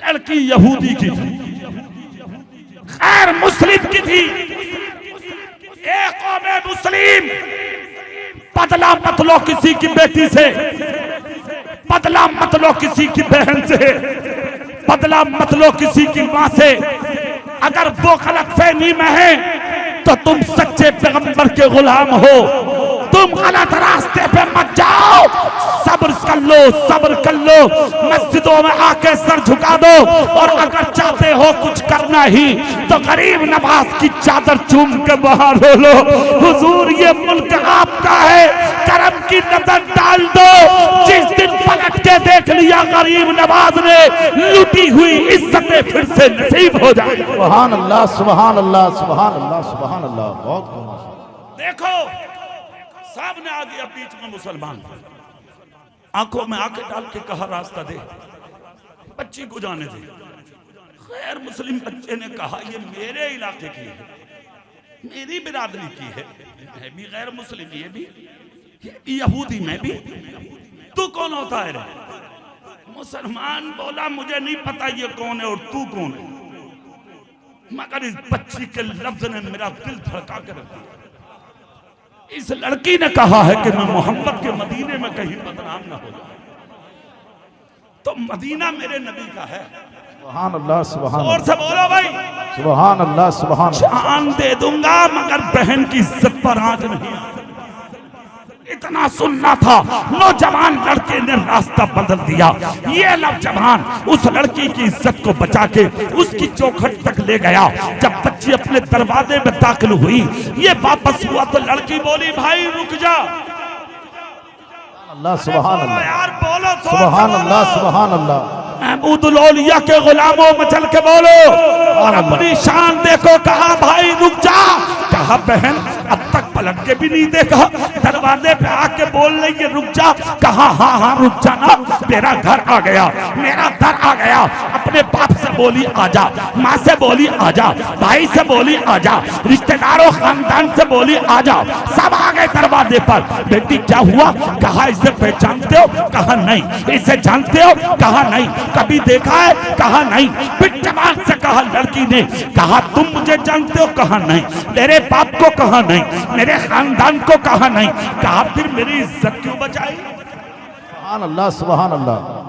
लड़की यहूदी की थी, गैर मुस्लिम की थी। एक कौम मुस्लिम बदला मत लो किसी की बेटी से, बदला मत लो किसी की बहन से। बदला मत लो किसी की मां से। अगर वो गलतफहमी में है तो तुम सच्चे पैगंबर के गुलाम हो, तुम गलत रास्ते पे मत जाओ। सब्र कर लो, सब्र कर लो, मस्जिदों में आके सर झुका दो। और अगर चाहते हो कुछ करना ही तो गरीब नवाज की चादर चूम के बाहर रो लो। हुजूर ये मुल्क आपका है, करम की नजर डाल दो। जिस दिन पलट के देख लिया गरीब नवाज ने, लूटी हुई इज्जतें फिर से नसीब हो जाए। सुभान अल्लाह, सुभान अल्लाह, सुभान अल्लाह, सुभान अल्लाह। बहुत देखो सामने आ गया बीच में मुसलमान, आंखों में आंखें डाल के कहा रास्ता दे, बच्ची को जाने दे। गैर मुस्लिम बच्चे ने कहा ये मेरे इलाके की है, मेरी बिरादरी की है, मैं भी गैर मुस्लिम, ये भी यहूदी, मैं भी, तू कौन होता है रे? मुसलमान बोला मुझे नहीं पता ये कौन है और तू कौन है, मगर इस बच्ची के लफ्ज ने मेरा दिल धड़का कर रख दिया। इस लड़की ने कहा है कि मैं मोहम्मद के मदीने में कहीं बदनाम ना हो जाऊं, तो मदीना मेरे नबी का है। सुभान अल्लाह, सुभान और से बोलो भाई, सुभान अल्लाह, सुभान अल्लाह। जान दे दूंगा मगर बहन की इज्जत पर आंच नहीं। इतना सुनना था, नौजवान लड़के ने रास्ता बदल दिया। ये नौजवान उस लड़की की इज्जत को बचा के उसकी चौखट तक ले गया। जब बच्ची अपने दरवाजे में दाखिल हुई, ये वापस हुआ तो लड़की बोली भाई रुक जा। अल्लाह, सुभान अल्लाह, यार बोलो, सुभान अल्लाह, सुभान अल्लाह। महमूदुल औलिया के गुलामों में चल के बोलो और अपनी शान देखो। कहा भाई रुक जा, कहा बहन अब तक पलट के भी नहीं देखा, दरवाजे पे आके बोल रही है रुक जा। कहा हाँ हाँ रुक जा ना, मेरा घर आ गया, मेरा घर आ गया। अपने बाप से बोली आजा, माँ से बोली आजा, भाई से बोली आजा, रिश्तेदारों खानदान से बोली आजा, सब आ गए दरवाजे पर। बेटी क्या हुआ? कहा इसे पहचानते हो? कहा नहीं। इसे जानते हो? कहा नहीं। कभी देखा है? कहा नहीं। फिर जवान से कहा लड़की ने, कहा तुम मुझे जानते हो? कहा नहीं। मेरे बाप को? कहा नहीं। मेरे खानदान को? कहा नहीं। कहा फिर मेरी इज्जत क्यों बचाई? सुभान अल्लाह, सुभान अल्लाह,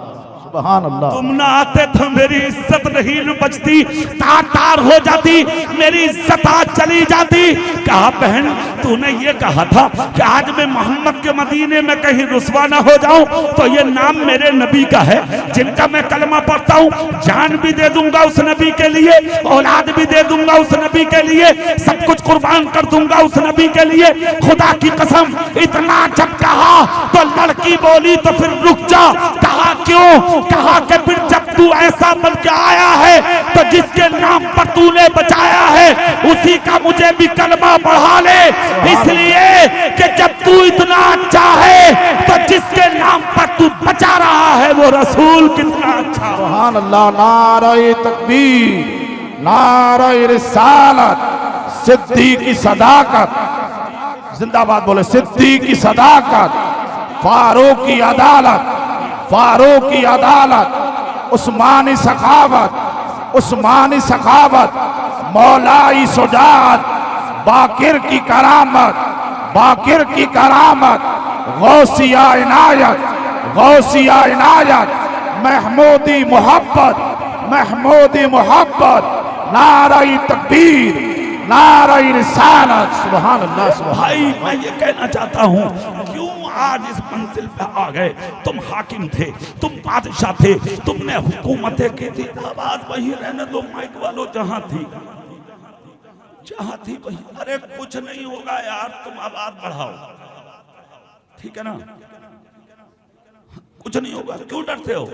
सुभान अल्लाह। तुम ना आते तो मेरी इज्जत नहीं बचती, तार तार हो जाती, मेरी इज्जत आज चली जाती। कहा बहन तूने ये कहा था कि आज मैं मोहम्मद के मदीने में कहीं रुसवा ना हो जाऊं, तो ये नाम मेरे नबी का है जिनका मैं कलमा पढ़ता हूँ। जान भी दे दूंगा उस नबी के लिए, औलाद भी दे दूंगा उस नबी के लिए, सब कुछ कुर्बान कर दूंगा उस नबी के लिए। खुदा की कसम इतना जब कहा तो लड़की बोली तो फिर रुक जा। कहा क्यों? कहा कि फिर जब तू ऐसा बन के आया है तो जिसके नाम पर तूने बचाया है उसी का मुझे भी कलमा पढ़ा ले। इसलिए कि जब तू इतना अच्छा है तो जिसके नाम पर तू बचा रहा है वो रसूल कितना अच्छा। सुभान अल्लाह। नारे तकबीर, नारे रिसालत, सिद्दीक की सदाकत, जिंदाबाद बोले सिद्दीक की सदाकत, फारूक की अदालत, फारूक की अदालत, उस्मानी सखावत, उस्मानी सखावत, मौलाई सुजात, बाकिर की करामत, बाकिर की करामत, गौसिया इनायत, गौसिया इनायत, महमूदी मोहब्बत, महमूदी मोहब्बत, नाराई तकबीर, नाराई रिसालत। सुभान अल्लाह, सुभान। भाई मैं ये कहना चाहता हूँ क्यों आज इस मंजिल पे आ गए? तुम हाकिम थे, तुम बादशाह थे, तुमने हुकूमतें की थी। आवाज वही रहने दो माइक वालों, जहां थी वही। अरे कुछ नहीं होगा यार, तुम आवाज बढ़ाओ, ठीक है ना? कुछ नहीं होगा, क्यों डरते हो?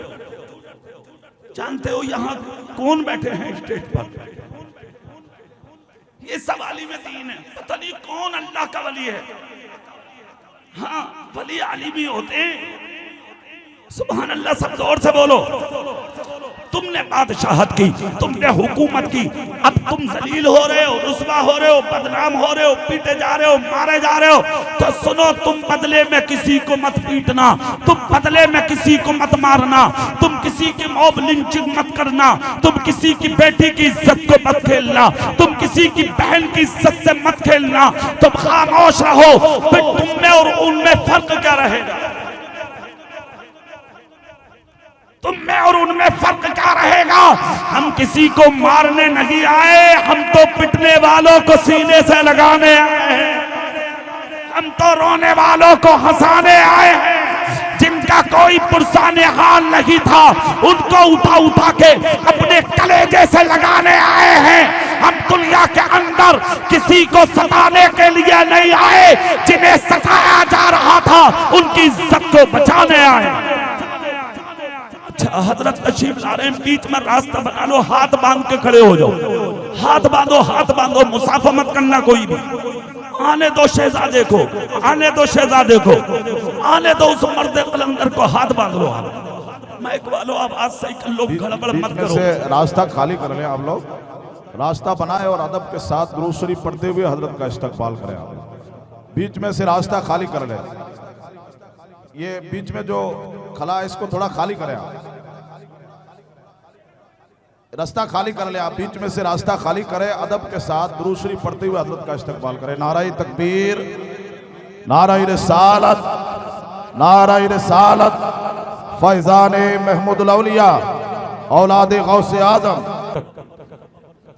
जानते हो यहाँ कौन बैठे हैं स्टेज पर? ये सवाली में दीन है, पता नहीं कौन अल्लाह का वली है। हाँ वली आलिमी होते हैं। सुभान अल्लाह, सब जोर से बोलो। तुमने बादशाहत की, तुमने हुकूमत की, अब तुम जलील हो रहे हो, रुसवा हो रहे हो, बदनाम हो रहे हो, पीटे जा रहे हो, मारे जा रहे हो। तो सुनो, तुम बदले में किसी को मत पीटना, तुम बदले में किसी को मत मारना, तुम किसी की मॉब लिंचिंग मत करना, तुम किसी की बेटी की इज्जत को मत खेलना, तुम किसी की बहन की इज्जत से मत खेलना। तुम खामोश रहो, फिर तुम में और उनमें फर्क क्या रहेगा? तुम में और उनमें फर्क क्या रहेगा? हम किसी को मारने नहीं आए, हम तो पिटने वालों को सीने से लगाने आए हैं, हम तो रोने वालों को हंसाने आए हैं। जिनका कोई पुरसाने हाल नहीं था उनको उठा उठा के अपने कलेजे से लगाने आए हैं। हम दुनिया के अंदर किसी को सताने के लिए नहीं आए, जिन्हें सताया जा रहा था उनकी इज्जत को बचाने आए। अच्छा, हजरत तशरीफ ला रहे हैं, बीच में रास्ता बना लो, हाथ बांध के खड़े हो जाओ। हाथ बांधो, हाथ बांधो, मुसाफा मत करना कोई भी। आने दो शहजादे को, आने दो शहजादे को, आने दो उस मर्द कलंदर को। हाथ बांध लो। माइक वालों आवाज सही कर लो, गड़बड़ मत करो। से रास्ता खाली कर लें आप लोग, रास्ता बनाए और अदब के साथ दुरूद शरीफ पढ़ते हुए हजरत का इस्तकबाल करें। आप बीच में से रास्ता खाली कर लें। ये बीच में जो खला है इसको थोड़ा खाली करें। आप रास्ता खाली कर ले, आप बीच में से रास्ता खाली करें, अदब के साथ दुरूद शरीफ पढ़ते हुए हजरत का इस्तकबाल करें। नाराए तकबीर, नाराए रिसालत, नाराए रिसालत, फैजाने महमूदुल औलिया औलाद गौसे आजम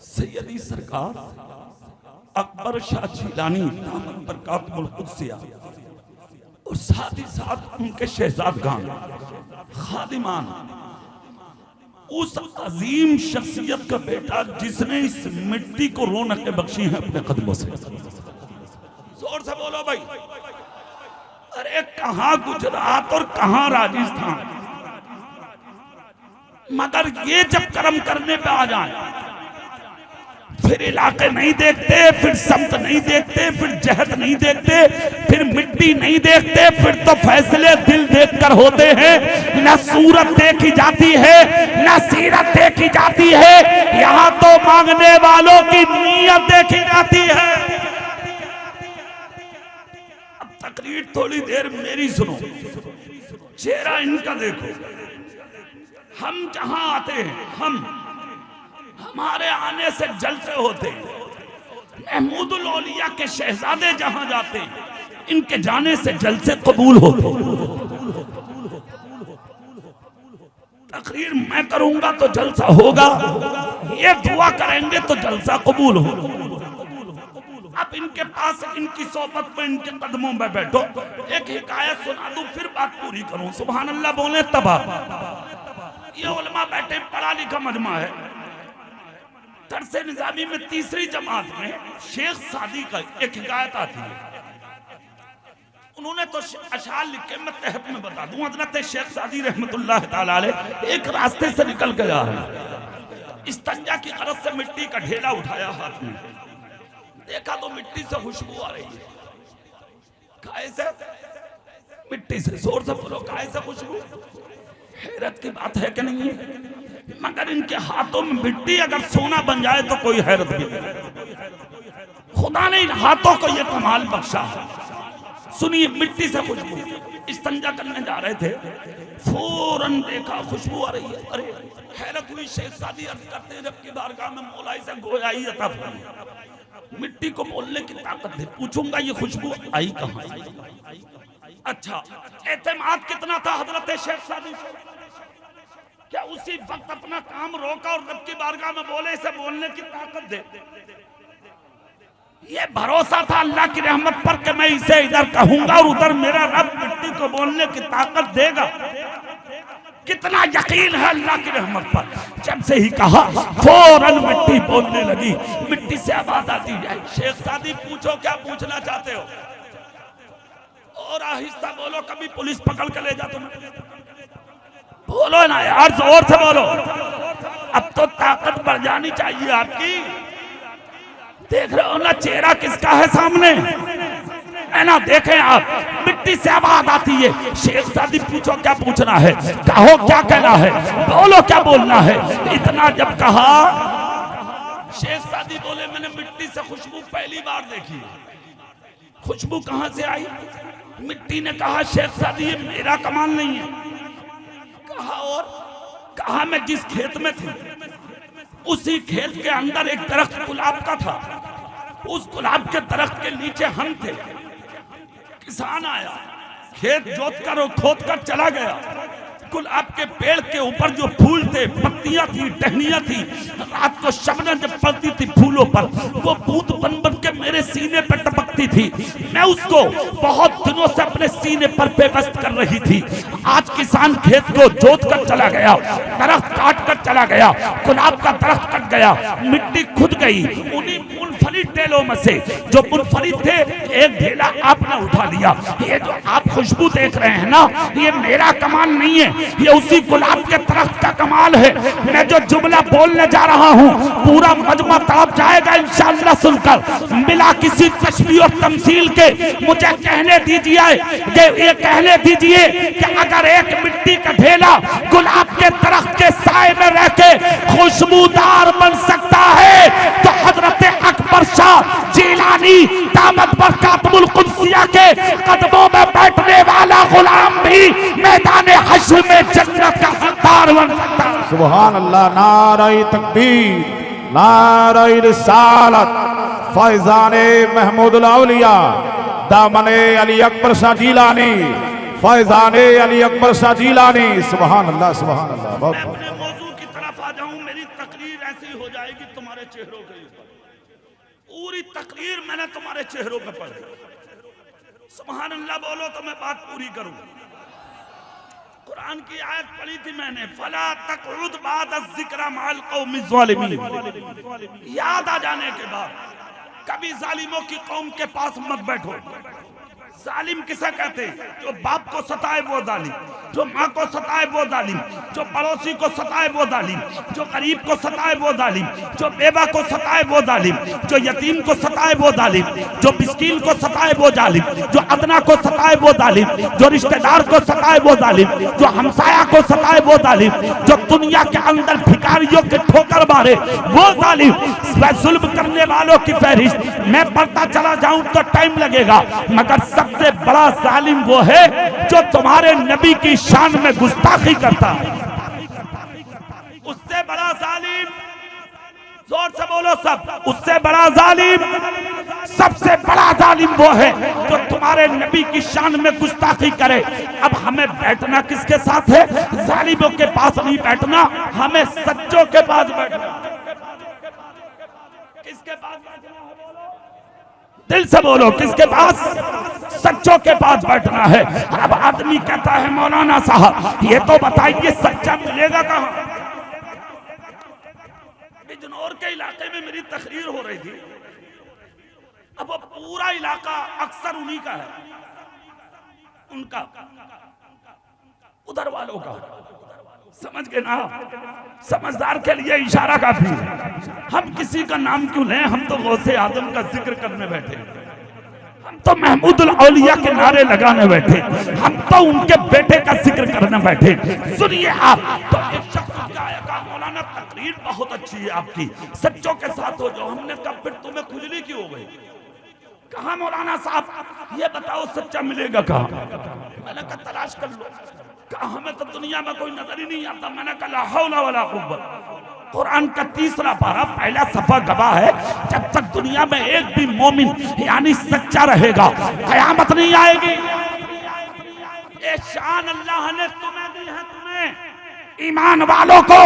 सैयदी सरकार अकबर शाह जिलानी दामन बरकातुहुल कुद्सिया और साथ ही साथ उनके शहजादगान खादिमान, उस अजीम शख्सियत का बेटा जिसने इस मिट्टी को रौनकें बख्शी हैं अपने कदमों से। जोर से बोलो भाई। अरे कहां गुजरात और कहां राजस्थान, मगर ये जब कर्म करने पे आ जाए फिर इलाके नहीं देखते, फिर समत नहीं देखते, फिर जहत नहीं देखते, फिर मिट्टी नहीं देखते, फिर तो फैसले दिल देखकर होते हैं। न सूरत देखी जाती है, न सीरत देखी जाती है, यहाँ तो मांगने वालों की नीयत देखी जाती है। अब तकरीर थोड़ी देर मेरी सुनो, चेहरा इनका देखो। हम जहां आते हैं, हमारे आने से जलसे होते हैं। महमूदुल औलिया के शहजादे जहां जाते हैं, इनके जाने से जलसे कबूल होते हैं। तकरीर मैं करूंगा तो जलसा होगा, ये दुआ करेंगे तो जलसा कबूल होगा। अब इनके पास, इनकी सोबत में, इनके कदमों में बैठो, एक हिकायत सुना दूं, फिर बात पूरी करूं। सुभान अल्लाह बोले तबाह। ये उलमा बैठे, पढ़ा लिखा मजमा है। दरसे निजामी में तीसरी जमात में शेख सादी का एक हिकायत आती है। उन्होंने तो अशार लिख के, मैं तहत में बता दूं, हज़रत शेख सादी रहमतुल्लाह ताला अलैह एक रास्ते से निकल के जा रहे हैं। इस्तंजा की गरज से मिट्टी का ढेला उठाया हाथ में, देखा तो मिट्टी से खुशबू आ रही है। काहे से? मिट्टी से। जोर से बोलो, काहे से खुशबू? हैरत की बात है कि नहीं है? मगर इनके हाथों में मिट्टी अगर सोना बन जाए तो कोई हैरत भी नहीं। खुदा ने इन हाथों को ये कमाल बख्शा। सुनिए, मिट्टी से खुशबू। इस्तंजा करने जा रहे थे, फौरन देखा खुशबू आ रही है। अरे हैरत हुई। शेख सादी अर्ज करते हैं, रब की बारगाह में मौला से गोयाई अता फरमाए, मिट्टी को बोलने की ताकत दे। पूछूंगा ये खुशबू आई कहां? अच्छा, एतमाद कितना था हजरत शेख सादी? क्या उसी वक्त अपना काम रोका और रब की बारगाह में बोले, इसे बोलने की ताकत दे? ये भरोसा था अल्लाह की रहमत पर कि मैं इसे इधर कहूंगा और उधर मेरा रब मिट्टी को बोलने की ताकत देगा। कितना यकीन है अल्लाह की रहमत पर। जब से ही कहा, फौरन मिट्टी बोलने लगी, मिट्टी से आवाज आती जाए। शेख सादी पूछो क्या पूछना चाहते हो? और आहिस्ता बोलो, कभी पुलिस पकड़ के ले जा तुम्हें। बोलो ना यार, जोर से बोलो। अब तो ताकत बढ़ जानी चाहिए आपकी। देख रहे हो ना चेहरा किसका है सामने, है ना? देखें आप, मिट्टी से आवाज आती है। शेख सादी पूछो क्या पूछना है, कहो क्या कहना है, बोलो क्या बोलना है। इतना जब कहा, शेख सादी बोले मैंने मिट्टी से खुशबू पहली बार देखी। खुशबू कहां से आई? मिट्टी ने कहा शेख सादी ये मेरा कमाल नहीं है। कहा और कहा मैं जिस खेत में थी उसी खेत के अंदर एक दरख्त गुलाब का था। उस गुलाब के दरख्त के नीचे हम थे। किसान आया, खेत जोत कर और खोद कर चला गया। गुलाब के पेड़ के ऊपर जो फूल थे, पत्तियां थी, टहनियां थी, रात को शबनम जब पड़ती थी फूलों पर, वो बूंद बन बन के मेरे सीने पर टपकती थी। मैं उसको बहुत दिनों से अपने सीने पर पेवस्त कर रही थी। आज किसान खेत को जोत कर चला गया, दरख्त काट कर चला गया, गुलाब का दरख्त कट गया, मिट्टी खुद गई। उन्हीं मुनफरिद ढेलों में से जो मुनफरिद थे, एक ढेला आपने उठा लिया। ये जो आप खुशबू देख रहे हैं ना, ये मेरा कमाल नहीं है, ये उसी गुलाब के दरख्त का कमाल है। मैं जो जुमला बोलने जा रहा हूँ पूरा मजमा तड़प जाएगा इंशाअल्लाह सुनकर। मिला किसी तशबीह और तमसील के, मुझे कहने दीजिए, ये कहने दीजिए कि अगर एक मिट्टी का ढेला गुलाब के दरख्त के साए में रह के खुशबूदार बन सकता है, तो हजरत अकबर शाह जिलानी दामत बरकातुल कुद्सिया के कदमों में बैठने वाला गुलाम भी मैदान हश्र में जन्नत का हकदार बन सकता है। सुभान अल्लाह। नारे तकबीर, नारे रिसालत। फैजाने महमूदुल औलिया दामने अली अकबर शाह जिलानी, फैजाने अली अकबर शाह जिलानी। सुभान अल्लाह, सुभान अल्लाह। बहुत अपने मौजू की तरफ आ जाऊं, मेरी तकरीर ऐसी हो जाएगी तुम्हारे चेहरों के ऊपर। पूरी तकरीर मैंने तुम्हारे चेहरों पे पढ़ी। सुभान अल्लाह बोलो तो मैं बात पूरी करूं। कुरान की आयत पढ़ी थी मैंने, फला तक़उद बाद अज़्ज़िक्र मअल क़ौमि ज़ालिमीन। याद आ जाने के बाद कभी जालिमों की कौम के पास मत बैठो। जालिम किसे कहते हैं? जो बाप को सताए वो जालिम, जो माँ को सताए वो जालिम, जो पड़ोसी को सताए वो जालिम, जो गरीब को सताए वो जालिम, जो बेवा को सताए वो जालिम, जो यतीम को सताए वो जालिम, जो मिस्कीन को सताए वो जालिम, जो अदना को सताए वो जालिम, जो रिश्तेदार को सताए वो जालिम, जो हमसाया को सताए वो जालिम, जो दुनिया के अंदर भिखारियों के ठोकर मारे वो जालिम। जुल्म करने वालों की फहरिस्त मैं पढ़ता चला जाऊं तो टाइम लगेगा, मगर सबसे बड़ा जालिम वो है जो तुम्हारे नबी की शान में गुस्ताखी करता है। उससे बड़ा जालिम, जोर से बोलो सब, उससे बड़ा जालिम, सबसे बड़ा जालिम वो है जो तुम्हारे नबी की शान में गुस्ताखी करे। अब हमें बैठना किसके साथ है? जालिमों के पास नहीं बैठना, हमें सच्चों के पास बैठना। किसके पास बैठना है? दिल से बोलो, किसके पास? सच्चों के पास बैठना है। अब आदमी कहता है मौलाना साहब ये तो बताइए सच्चा मिलेगा कहाँ? बिजनौर के इलाके में मेरी तकरीर हो रही थी। अब वो पूरा इलाका अक्सर उन्हीं का है, उनका, उधर वालों का। समझ गए ना? समझदार के लिए इशारा काफी है। हम किसी का नाम क्यों लें? हम तो गौसे आदम का जिक्र करने बैठे, हम तो महमूदुल औलिया के नारे लगाने बैठे, हम तो उनके बेटे का जिक्र करने बैठे। सुनिए आप, तो एक शख्स क्या कहा, मौलाना तकरीर बहुत अच्छी है आपकी, सच्चों के साथ हो जाओ। हमने कहा फिर तुम्हें खुजली क्यों हो गई? कहा मौलाना साहब ये बताओ सच्चा मिलेगा कहाँ? मैंने कहा तलाश कर लो। कहा हमें तो दुनिया में कोई नजर ही नहीं आता। मैंने कहा ला हौला वला कुव्वत। कुरान का 3रा पारा पहला सफा गवाह है, जब तक दुनिया में एक भी मोमिन यानी सच्चा रहेगा कयामत नहीं आएगी। ये शान अल्लाह ने तुम्हें दी है, तुम्हें ईमान वालों को।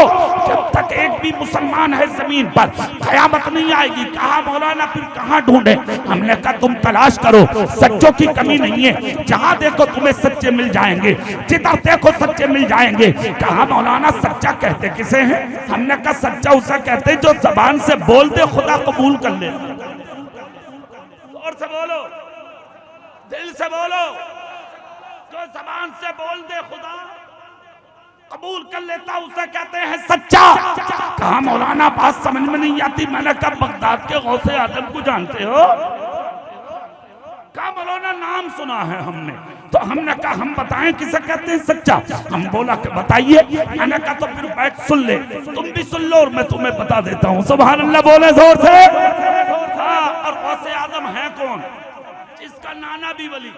जब तक एक भी मुसलमान है जमीन पर कयामत नहीं आएगी। कहा मौलाना फिर कहाँ ढूंढे? हमने कहा तुम तलाश करो, सच्चों की कमी नहीं है, जहाँ देखो तुम्हें सच्चे मिल जाएंगे, जिधर देखो सच्चे मिल जाएंगे। कहा मौलाना सच्चा कहते किसे हैं? हमने कहा सच्चा उसे कहते जो जबान से बोल दे खुदा कबूल कर ले। और से बोलो, दिल से बोलो, जो जबान से बोल दे खुदा कबूल कर लेता उसे कहते हैं सच्चा। कहा मौलाना बात समझ में नहीं आती। मैंने कहा बगदाद के गौसे आजम को जानते हो? कहा मौलाना नाम सुना है हमने। तो हमने कहा हम बताएं किसे कहते हैं सच्चा? हम बोला कि बताइए। मैंने कहा तो फिर बैठ सुन ले, तुम भी सुन लो और मैं तुम्हें बता देता हूँ। सुभान अल्लाह बोले जोर से। हाँ, और गौसे आजम है कौन? जिसका नाना भी वली,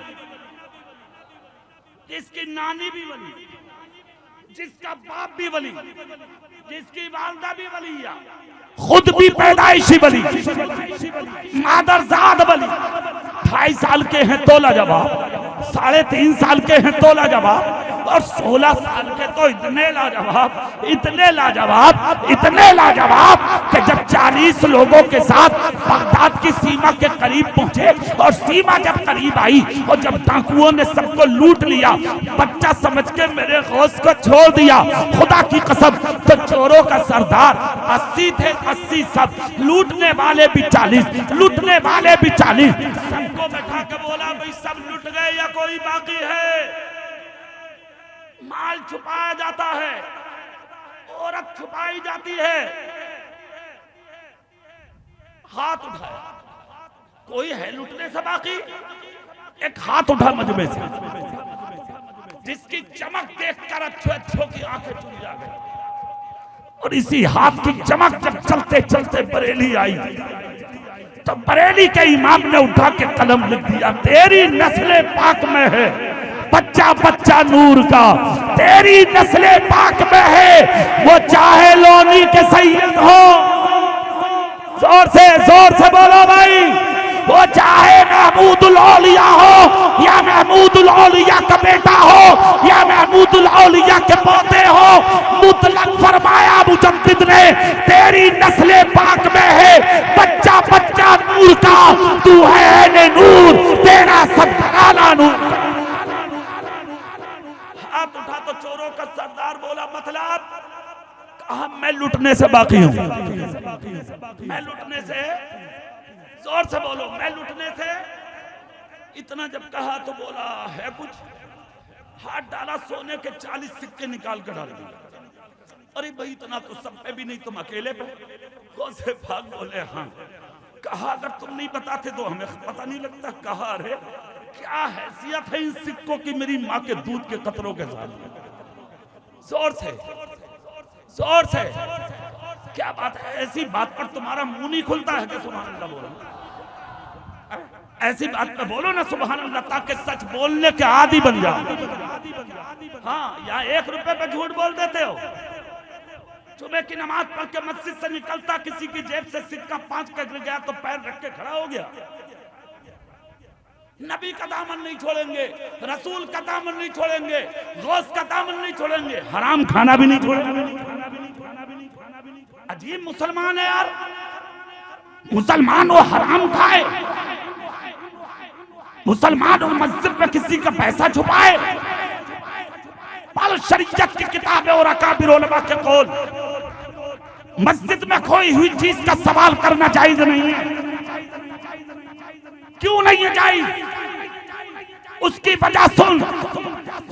जिसकी नानी भी वली, जिसका बाप भी वली, जिसकी वालदा भी वलिया, खुद भी पैदाइशी वली, मादरजाद वली। 2.5 साल के हैं तो लाजवाब, 3.5 साल के हैं तो लाजवाब, और 16 साल के तो इतने लाजवाब, इतने लाजवाब, इतने लाजवाब कि जब 40 लोगों के साथ बगदाद की सीमा के करीब पहुंचे और सीमा जब करीब आई और जब डाकुओं ने सबको लूट लिया, बच्चा समझ के मेरे गौस को छोड़ दिया, खुदा की कसम। तो चोरों का सरदार 80 थे, 80 सब, लूटने वाले भी 40, लूटने वाले भी 40। सबको बैठा के बोला भाई सब लूट गए या कोई बाकी है? माल छुपाया जाता है, औरत छुपाई जाती है। हाथ उठाया, कोई है लूटने से बाकी? एक हाथ उठा मजमे से, जिसकी चमक देखकर अच्छों की आंखें चुन जा गई। और इसी हाथ की चमक जब चलते चलते बरेली आई तो बरेली के इमाम ने उठा के कलम लिख दिया, तेरी नस्ले पाक में है बच्चा बच्चा नूर का, तेरी नस्ले पाक में है वो चाहे लोनी के सैयद हो। जोर से बोलो भाई, वो चाहे महमूदुल औलिया हो या महमूदुल औलिया का बेटा हो या महमूदुल औलिया के पोते हो, मुतलक फरमाया मुजद्दिद ने, तेरी नस्ले पाक में है बच्चा बच्चा नूर का, तू है नूर, तेरा सब घराना नूर। हाथ उठा तो चोरों का सरदार बोला, मतलब कहा मैं लुटने से बाकी हूं, मैं लुटने से, जोर से बोलो, मैं लुटने से। इतना जब कहा तो बोला है कुछ, हाथ डाला, सोने के 40 सिक्के निकाल कर डाल दिए। अरे भाई इतना तो सब पे भी नहीं, तुम अकेले पे? कौन से भाग बोले हाँ। कहा अगर तुम नहीं बताते तो हमें पता नहीं लगता। कहा अरे क्या हैसियत है इन सिक्कों की मेरी माँ के दूध के कतरों के साथ। जोर से, जोर से, क्या बात है? ऐसी बात पर तुम्हारा मुंह नहीं खुलता है कि सुभान अल्लाह बोलो? ऐसी बात पे बोलो ना सुभान अल्लाह, ताकि सच बोलने के आदी बन जाओ। हाँ, या 1 रुपए पे झूठ बोल देते हो। जुमे की नमाज पढ़ के मस्जिद से निकलता, किसी की जेब से सिक्का 5 का गिर गया तो पैर रख के खड़ा हो गया। नबी का दामन नहीं छोड़ेंगे, रसूल का दामन नहीं छोड़ेंगे, गौस का दामन नहीं छोड़ेंगे, हराम खाना भी नहीं छोड़ेंगे। अजीब मुसलमान है यार, मुसलमान वो हराम खाए, मुसलमान और मस्जिद में किसी का पैसा छुपाए। पल शरीयत की किताबें और अकाबिर उलमा के कौल, मस्जिद में खोई हुई चीज का सवाल करना जायज नहीं है। क्यों नहीं है जायज? उसकी वजह सुन,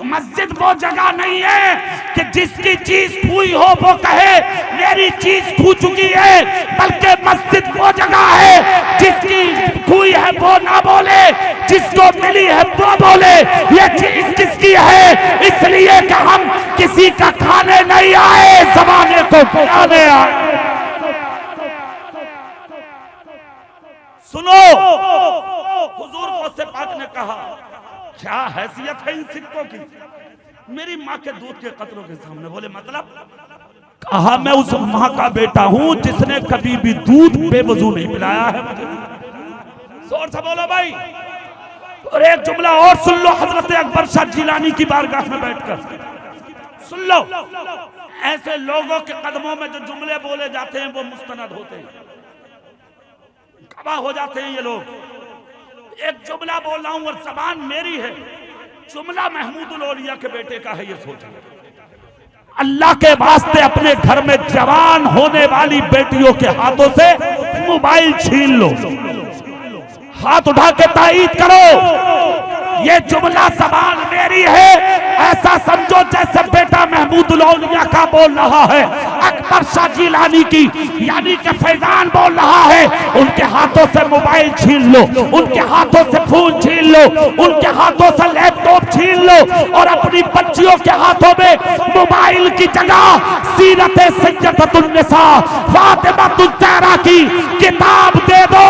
मस्जिद वो जगह नहीं है कि जिसकी चीज खोई हो वो कहे मेरी चीज खो चुकी है, बल्कि मस्जिद वो जगह है जिसकी खोई है वो ना बोले, जिसको मिली है वो बोले ये चीज किसकी है। इसलिए कि हम किसी का खाने नहीं आए, ज़माने को बुलाने आए। सुनो, हुजूर गौसे पाक ने कहा क्या हैसियत है इन सिक्कों की मेरी माँ के दूध के कतरों के सामने। बोले मतलब? कहा मैं उस माँ का बेटा हूं जिसने कभी भी दूध बेवजू नहीं पिलाया है मुझे। जोर से बोलो भाई। और एक जुमला और सुन लो, हजरत अकबर शाह जिलानी की बारगाह में बैठकर सुन लो। ऐसे लोगों के कदमों में जो जुमले बोले जाते हैं वो मुस्तनद होते हैं, गवाह हो जाते हैं ये लोग। एक जुमला बोल रहा हूं और जबान मेरी है, जुमला महमूदुल औलिया के बेटे का है, ये सोचो। अल्लाह के वास्ते अपने घर में जवान होने वाली बेटियों के हाथों से मोबाइल छीन लो, हाथ उठा के तायीद करो। ये जुमला जबान मेरी है, ऐसा समझो जैसे बेटा महमूदुल औलिया का बोल रहा है, अकबर शाह जिलानी की यानी कि फैजान बोल रहा है। उनके हाथों से मोबाइल छीन लो, उनके हाथों से फोन छीन लो, उनके हाथों से लैपटॉप छीन लो और अपनी बच्चियों के हाथों में मोबाइल की जगह सीरत सैयदतुन निसा फातिमातुज ज़हरा की किताब दे दो,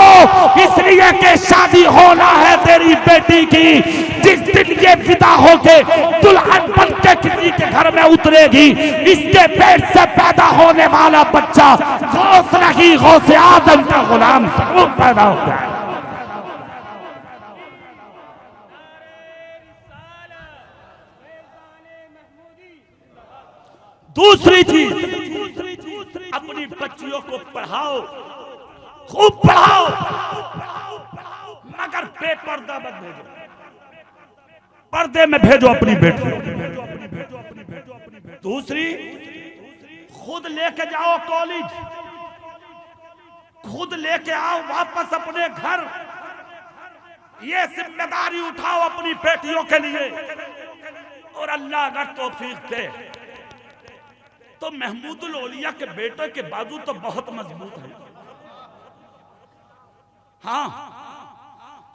इसलिए कि शादी होना है तेरी बेटी की। जिस दिन ये विदा होके दुल्हन बन के किसी के घर में उतरेगी, इसके पेट से पैदा होने वाला बच्चा गौस नहीं, गौसे आदम का गुलाम जरूर पैदा हो जाए। दूसरी चीज, अपनी बच्चियों को पढ़ाओ, खूब पढ़ाओ, मगर बेपर्दा मत भेजो, पर्दे में भेजो अपनी बेटियों। दूसरी, खुद लेके जाओ कॉलेज, खुद लेके आओ वापस अपने घर, ये जिम्मेदारी उठाओ अपनी बेटियों के लिए। और अल्लाह अगर तौफीक दे तो महमूदुल औलिया के बेटे के बाजू तो बहुत मजबूत है। हाँ,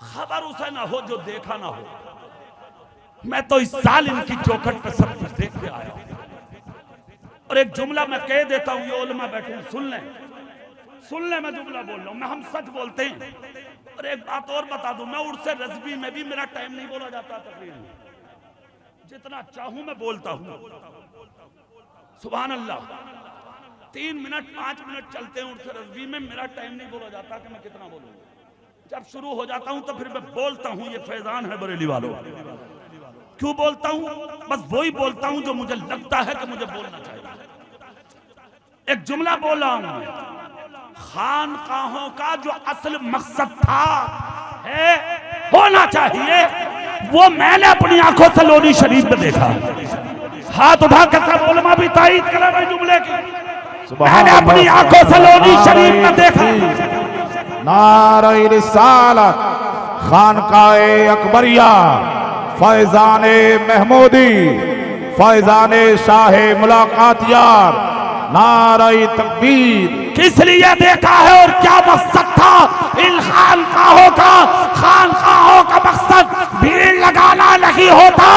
खबर उसे ना हो जो देखा ना हो। मैं तो इस साल इनकी चौखट पर सब कुछ देख के आया हूं। और एक जुमला मैं कह देता हूं, ये उलमा बैठे सुन लें, सुन लें, मैं जुमला बोल रहा हूं, मैं हम सच बोलते हैं। और एक बात और बता दूं, मैं उर्से रज़वी में भी मेरा टाइम नहीं बोला जाता तकरीर में, जितना चाहूं मैं बोलता हूं। सुभान अल्लाह, 3 मिनट 5 मिनट चलते हैं उर्से रज़वी में, मेरा टाइम नहीं बोला जाता कि मैं कितना बोलूंगा। जब शुरू हो जाता हूं तो फिर मैं बोलता हूं, ये फैजान है बरेली वालों। क्यों बोलता हूं? बस वही बोलता हूं जो मुझे लगता है कि मुझे बोलना चाहिए। एक जुमला बोला हूं, खानकाहों का जो असल मकसद था है होना चाहिए, वो मैंने अपनी आंखों से लोनी शरीफ में देखा। हाथ उठा के सब उलमा भी तायीद करें भाई जुमले की। मैंने अपनी आंखों से लोनी शरीफ में देखा। नारे रिसालत, खानकाए अकबरिया, फैजाने महमूदी, फैजाने शाहे मुलाकात यार, नारे तकबीर। किस लिए देखा है और क्या मकसद था इन खानकाहों का? खानकाहों का मकसद भीड़ लगाना नहीं होता,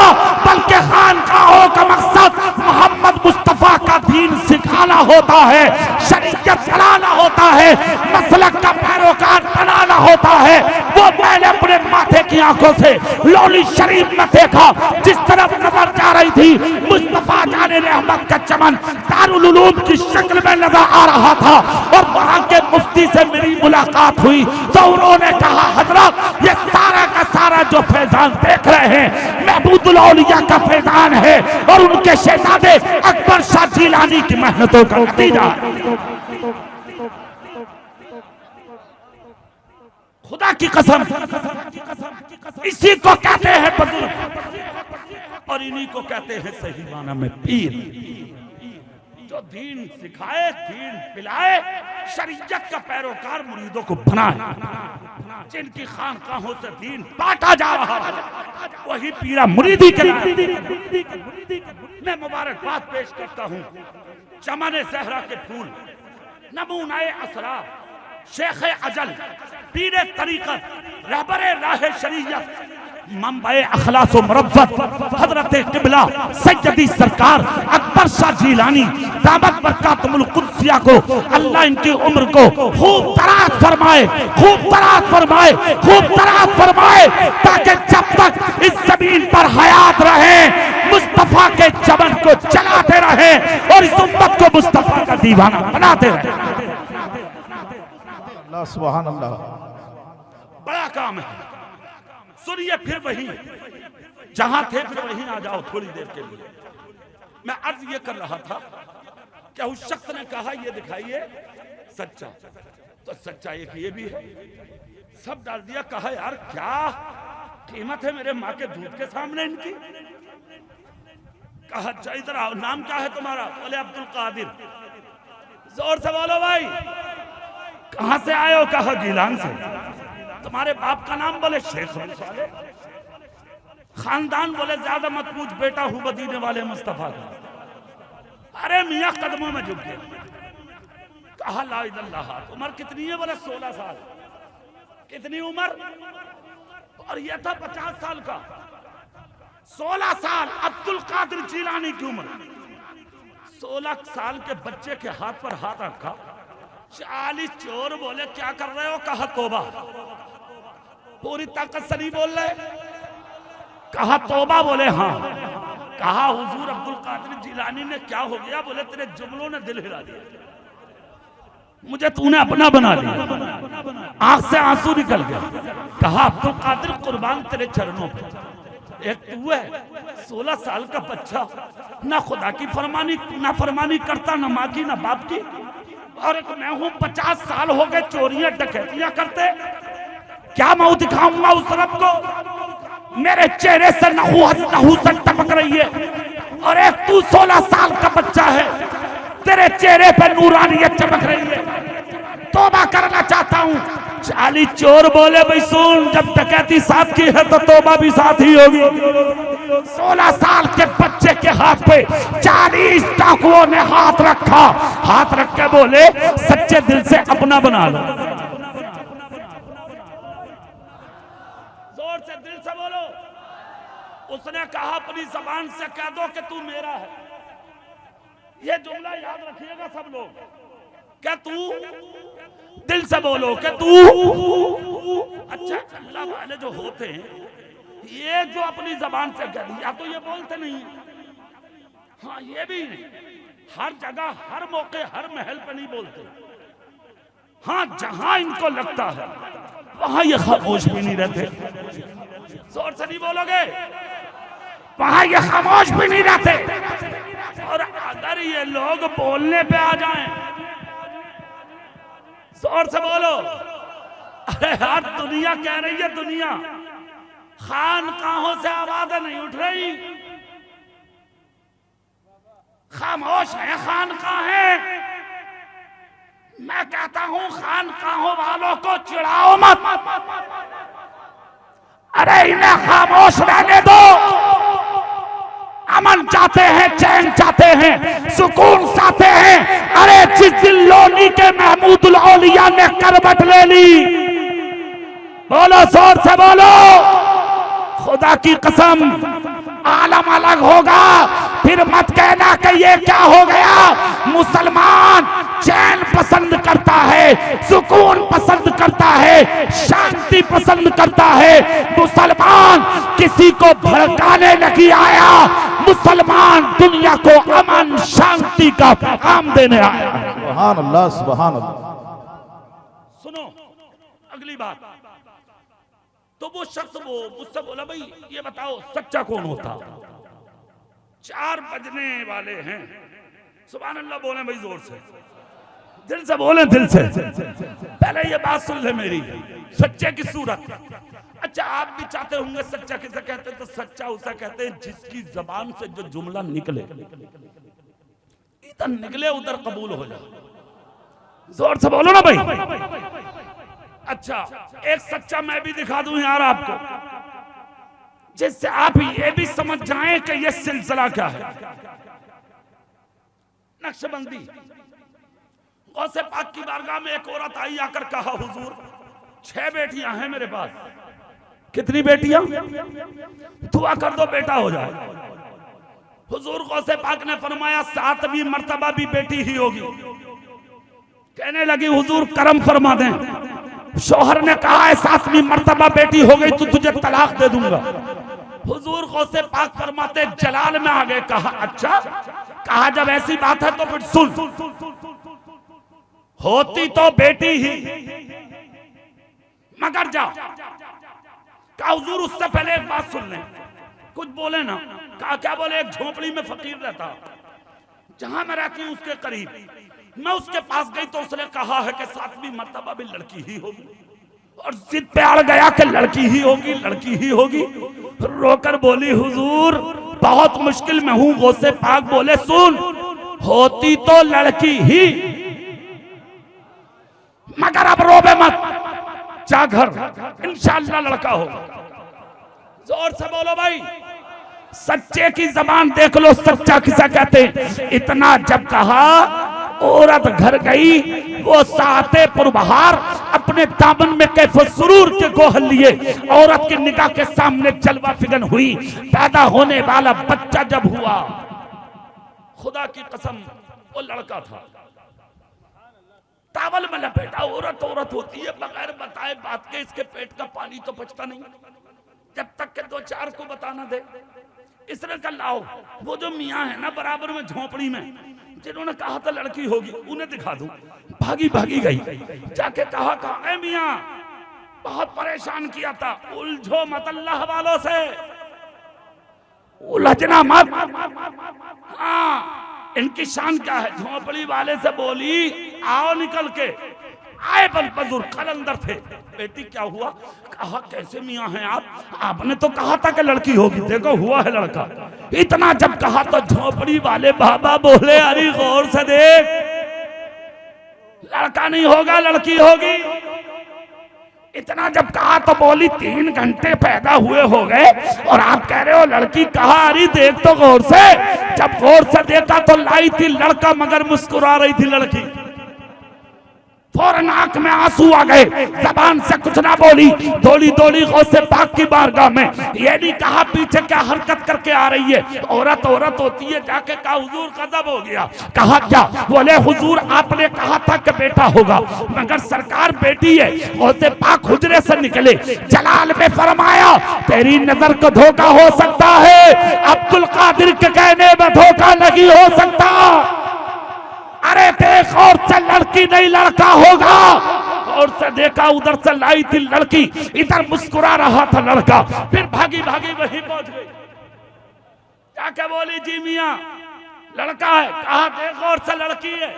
बल्कि खानकाहों का मकसद मोहम्मद मुस्तफा का दीन सिखाना होता है, शरीयत चलाना होता है, मसलक का पैरोकार बनाना होता है। वो मैंने अपने माथे की आंखों से लोली शरीफ में देखा। जिस तरफ नजर जा रही थी, मुस्तफा जाने रहमत का चमन दारुल उलूम की शक्ल में नजर आ रहा था। और वहां के मुफ्ती से मेरी मुलाकात हुई तो उन्होंने कहा, हजरत ये सारा का सारा जो फैजान देख रहे हैं महमूदुल औलिया का फैजान है और उनके शहजादे अकबर शाह जिलानी की मेहनतों का नतीजा। खुदा की कसम, इसी को कहते हैं बुजुर्ग और इन्हीं को कहते हैं सही माना में पीर, जो दीन सिखाए, दीन पिलाए, शरीयत का पैरोकार मुरीदों को बनाए। जिनकी खानकाहों से दीन बांटा जा रहा है वही पीरा मुरीदी के मैं मुबारकबाद पेश करता हूँ। चमन सहरा के फूल, नमूनाए असरा, शेख अजल, पीरे तरीकत, रहबरे राह शरीयत, मंबे अखलास व मुरव्वत, हजरत किबला सैयदी सरकार अकबर शाह जिलानी दामत बरकातुल कुद्सिया को अल्लाह इनकी उम्र को खूब दराज फरमाए, खूब दराज फरमाए, खूब दराज फरमाए, ताकि जब तक इस जमीन पर हयात रहे मुस्तफा के चमन को चलाते रहे और इस उम्मत को मुस्तफा का दीवाना बनाते रहे। अल्लाह सुभान अल्लाह। बड़ा काम है। सुनिए, फिर वही जहां थे फिर वहीं आ जाओ थोड़ी देर के लिए। मैं अर्ज ये कर रहा था, क्या उस शख्स ने कहा ये दिखाइए सच्चा, तो सच्चा एक ये भी है, सब डाल दिया। कहा यार क्या कीमत है मेरे माँ के दूध के सामने इनकी। कहा अच्छा इधर आओ, नाम क्या है तुम्हारा? बोले अब्दुल कादिर। जोर से बोलो भाई, कहां से आए हो? कहा गीलान से। तुम्हारे बाप का नाम? बोले शेख साले। खानदान? बोले ज्यादा मत पूछ, बेटा हूं मदीने वाले मुस्तफा का। अरे मियां कदमों में झुक गए। कहा ला इलाहा इल्लल्लाह। उम्र कितनी है? बोले 16 साल। कितनी उम्र? और ये था 50 साल का। 16 साल अब्दुल कादिर जिलानी की उम्र। 16 साल के बच्चे के हाथ पर हाथ रखा। 40 चोर बोले क्या कर रहे हो? कहा तौबा। पूरी ताकत से नहीं बोल रहे। कहा तौबा। बोले हाँ। कहा हुजूर अब्दुल कादिर जिलानी ने क्या हो गया? बोले तेरे जुमलों ने दिल हिला दिया, मुझे तूने अपना बना लिया। आंख से आंसू निकल गया। कहा अब्दुल कादिर कुर्बान तेरे चरणों पे। एक तू है 16 साल का बच्चा, ना खुदा की फरमानी करता, ना माँ की ना बाप की, और एक मैं हूं 50 साल हो गए चोरियां डकैतियां करते। क्या मैं दिखाऊंगा उस रब को? मेरे चेहरे से नहुसत टपक रही है, और एक तू 16 साल का बच्चा है, तेरे चेहरे पे नूरानियत चमक रही है। तौबा करना चाहता हूं। चाली चोर बोले भाई सुन, जब डकैती साथ की है तो तौबा भी साथ ही होगी। 16 साल के बच्चे के हाथ पे 40 डाकुओं ने हाथ रखा, हाथ रख के बोले सच्चे दिल से अपना बना लो। जोर से दिल से बोलो। उसने कहा अपनी जबान से कह दो कि तू मेरा है। ये जुमला याद रखिएगा सब लोग। क्या तू दिल से बोलो कि तू। अच्छा, अल्लाह वाले जो होते हैं ये जो अपनी जबान से कह दिया तो ये बोलते नहीं। हाँ, ये भी हर जगह हर मौके हर महल पे नहीं बोलते। हाँ, जहां इनको लगता है वहां ये खामोश भी नहीं रहते। जोर से नहीं बोलोगे? वहां ये खामोश भी नहीं रहते। और अगर ये लोग बोलने पे आ जाएं, जोर से बोलो। अरे यार, दुनिया कह रही है, दुनिया खानकाहों से आवाजें नहीं उठ रही, खामोश है खानकाहें। मैं कहता हूं खानकाहों वालों को चिढ़ाओ मत। अरे इन्हें खामोश रहने दो। अमन चाहते हैं, चैन चाहते हैं, सुकून चाहते हैं। अरे जिस दिन लोनी के महमूदुल औलिया ने करवट ले ली, बोलो जोर से बोलो, खुदा की कसम आलम अलग होगा। फिर मत कहना कि ये क्या हो गया। मुसलमान चैन पसंद करता है, सुकून पसंद करता है, शांति पसंद करता है। मुसलमान किसी को भड़काने नहीं आया, मुसलमान दुनिया को अमन शांति का पैगाम देने आया। सुभान अल्लाह, सुभान अल्लाह। सुनो अगली बात। तो वो शख्स वो मुझसे बोला भाई ये बताओ सच्चा कौन होता? 4 बजने वाले हैं। सुभान अल्लाह बोले भाई जोर से, दिल से बोले, दिल से। पहले ये बात सुन ले मेरी, सच्चे की सूरत। अच्छा, आप भी चाहते होंगे सच्चा किसे कहते हैं? तो सच्चा उसे कहते हैं जिसकी जबान से जो जुमला निकले, इधर निकले उधर कबूल हो जाए। जोर से बोलो ना भाई। अच्छा, एक सच्चा मैं भी दिखा दूं यार आपको, जिससे आप ये भी समझ जाएं कि ये सिलसिला क्या है। नक्शबंदी। गौसे पाक की बारगाह में एक औरत आई, आकर कहा हुजूर 6 बेटियां हैं मेरे पास। कितनी बेटियां? दुआ कर दो बेटा हो जाए। हुजूर गौसे पाक ने फरमाया 7वीं मर्तबा भी बेटी ही होगी। कहने लगी हुजूर करम फरमा दें। शौहर ने कहा है 7वीं मर्तबा बेटी हो गई तो तुझे तलाक दे दूंगा। हुजूर गौसे पाक फरमाते जलाल में आ गए। कहा अच्छा, कहा जब ऐसी बात है तो फिर सुन, होती तो बेटी ही मगर जा। कहा हुजूर उससे पहले एक बात सुन ले, कुछ बोले ना। कहा क्या बोले? एक झोपड़ी में फकीर रहता, जहां मैं रहती हूं उसके करीब। मैं उसके पास गई तो उसने कहा है कि 7वीं मर्तबा भी लड़की ही होगी, और जिद पे अड़ गया कि लड़की ही होगी, लड़की ही होगी। रोकर बोली हुजूर बहुत मुश्किल में हूं। गौसे पाक बोले सुन, होती तो लड़की ही मगर अब रोबे मत, जा घर, इंशाअल्लाह लड़का होगा। जोर से बोलो भाई। सच्चे की जबान देख लो, सच्चा किसे कहते हैं। इतना जब कहा औरत घर गई, वो साते पुरबहार अपने दामन में कैफो सुरूर के गोहल लिए औरत की निगाह के सामने जलवा फिगन हुई। पैदा होने वाला बच्चा जब हुआ, खुदा की कसम वो लड़का था। तावल में लपेटा, औरत औरत होती है बगैर बताए बात के, इसके पेट का पानी तो बचता नहीं जब तक के 2-4 को बताना दे। इसने कहा लाओ, वो जो मियाँ है ना बराबर में झोपड़ी में, जिन्होंने कहा था लड़की होगी, उन्हें दिखा दूं। भागी भागी गई, जाके कहा कहा मियाँ बहुत परेशान किया था, उलझो मत अल्लाह वालों से। उलझना मत। हाँ, इनकी शान क्या है? झोंपड़ी वाले से बोली आओ निकल के आए, बल बुजुर्ग कल अंदर थे। बेटी क्या हुआ? कहा कैसे मियाँ हैं आप? आपने तो कहा था कि लड़की होगी, देखो हुआ है लड़का। इतना जब कहा तो झोंपड़ी वाले बाबा बोले अरे गौर से देख, लड़का नहीं होगा लड़की होगी। इतना जब कहा तो बोली 3 घंटे पैदा हुए हो गए और आप कह रहे हो लड़की। कहा अरे देख तो गौर से। जब गौर से देखा तो लाई थी लड़का मगर मुस्कुरा रही थी लड़की। फौरन आंख में आंसू आ गए, जबान से कुछ ना बोली, दौड़ी दौड़ी गौसे पाक की बारगाह में। ये नहीं कहा पीछे क्या हरकत करके आ रही है, औरत औरत होती है। जाके कहा हुजूर गजब हो गया। कहा क्या? बोले हुजूर आपने कहा था कि बेटा होगा, मगर सरकार बेटी है। गौसे पाक हुजरे से निकले, जलाल में फरमाया तेरी नजर को धोखा हो सकता है, अब्दुल कादिर के कहने में धोखा नहीं हो सकता। अरे देख और से लड़की नहीं लड़का होगा। और से देखा उधर से लाई थी लड़की, इधर मुस्कुरा रहा था लड़का। फिर भागी भागी वहीं पहुंच गई। जाके बोली जी मियां लड़का है। कहा देख और से लड़की है।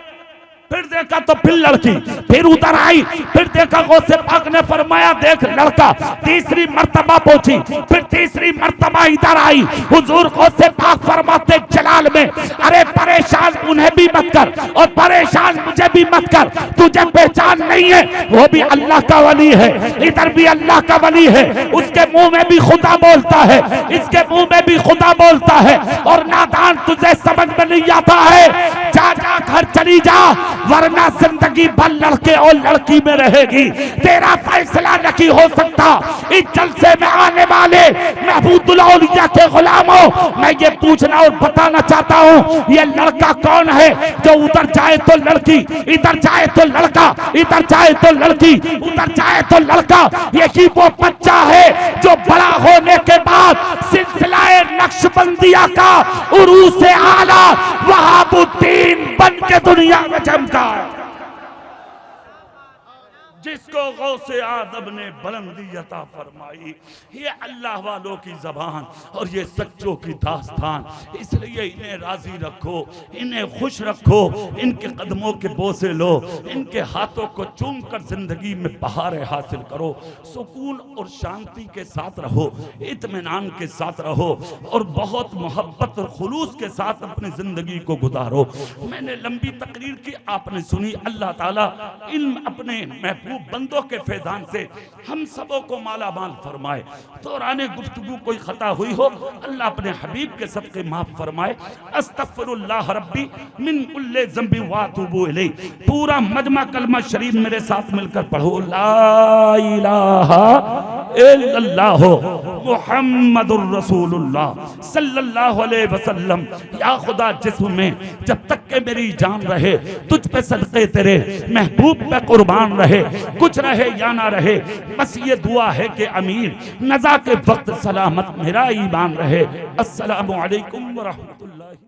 फिर देखा तो फिर लड़की। फिर उधर आई, फिर देखा गौसे पाक ने फरमाया देख लड़का। तीसरी मर्तबा पहुंची, फिर तीसरी मर्तबा इधर आई। हुजूर गौसे पाक फरमाते जलाल में अरे परेशान उन्हें भी मत कर और परेशान मुझे भी मत कर। तुझे पहचान नहीं है, वो भी अल्लाह का वली है, इधर भी अल्लाह का वली है। उसके मुंह में भी खुदा बोलता है, इसके मुंह में भी खुदा बोलता है। और नादान तुझे समझ में नहीं आता है, जा जा घर चली जा, वरना जिंदगी भर लड़के और लड़की में रहेगी। तेरा फैसला नहीं हो सकता। इस जलसे में आने वाले महबूबुल औलिया के गुलामों, मैं ये पूछना और बताना चाहता हूँ ये लड़का कौन है जो उधर जाए तो लड़की, इधर जाए तो लड़का, इधर जाए तो लड़की, उधर जाए तो लड़का। यही वो बच्चा है जो बड़ा होने के बाद सिलसिलाए नक्शबंदिया का उरूस से आला वहाबुद्दीन बन के दुनिया में चमका। जिसको गौसे आदम ने बुलंदी अता फरमाई। ये अल्लाह वालों की जबान और ये सच्चों की दास्तान। इसलिए इन्हें राजी रखो, इन्हें खुश रखो, इनके कदमों के बोसे लो, इनके हाथों को चूम कर जिंदगी में बहारें हासिल करो। सुकून और शांति के साथ रहो, इत्मीनान के साथ रहो और बहुत मोहब्बत और खुलूस के साथ अपनी जिंदगी को गुजारो। मैंने लंबी तकरीर की, आपने सुनी। अल्लाह ताला इन अपने महबूब बंदों के फैजान से हम सबों को माला माल फरमाए। दौरान गुफ्तगू कोई खता हुई हो, अल्लाह अपने हबीब के सदक़े माफ फरमाए। अस्तग़फिरुल्लाह रब्बी मिन कुल्ले ज़ंबि व अतूबु इलैह। पूरा मजमा कलमा शरीफ मेरे साथ मिलकर पढ़ो। ला इलाहा इल्लल्लाह मुहम्मदुर रसूलुल्लाह सल्लल्लाहु अलैहि वसल्लम। या खुदा जिस्म में जब तक के मेरी जान रहे, तुझ पे सदक़े तेरे महबूब पे कुर्बान रहे, कुछ रहे या ना रहे, बस ये दुआ है कि अमीर नज़ा के वक्त सलामत मेरा ईमान रहे। अस्सलामु अलैकुम व रहमतुल्लाह।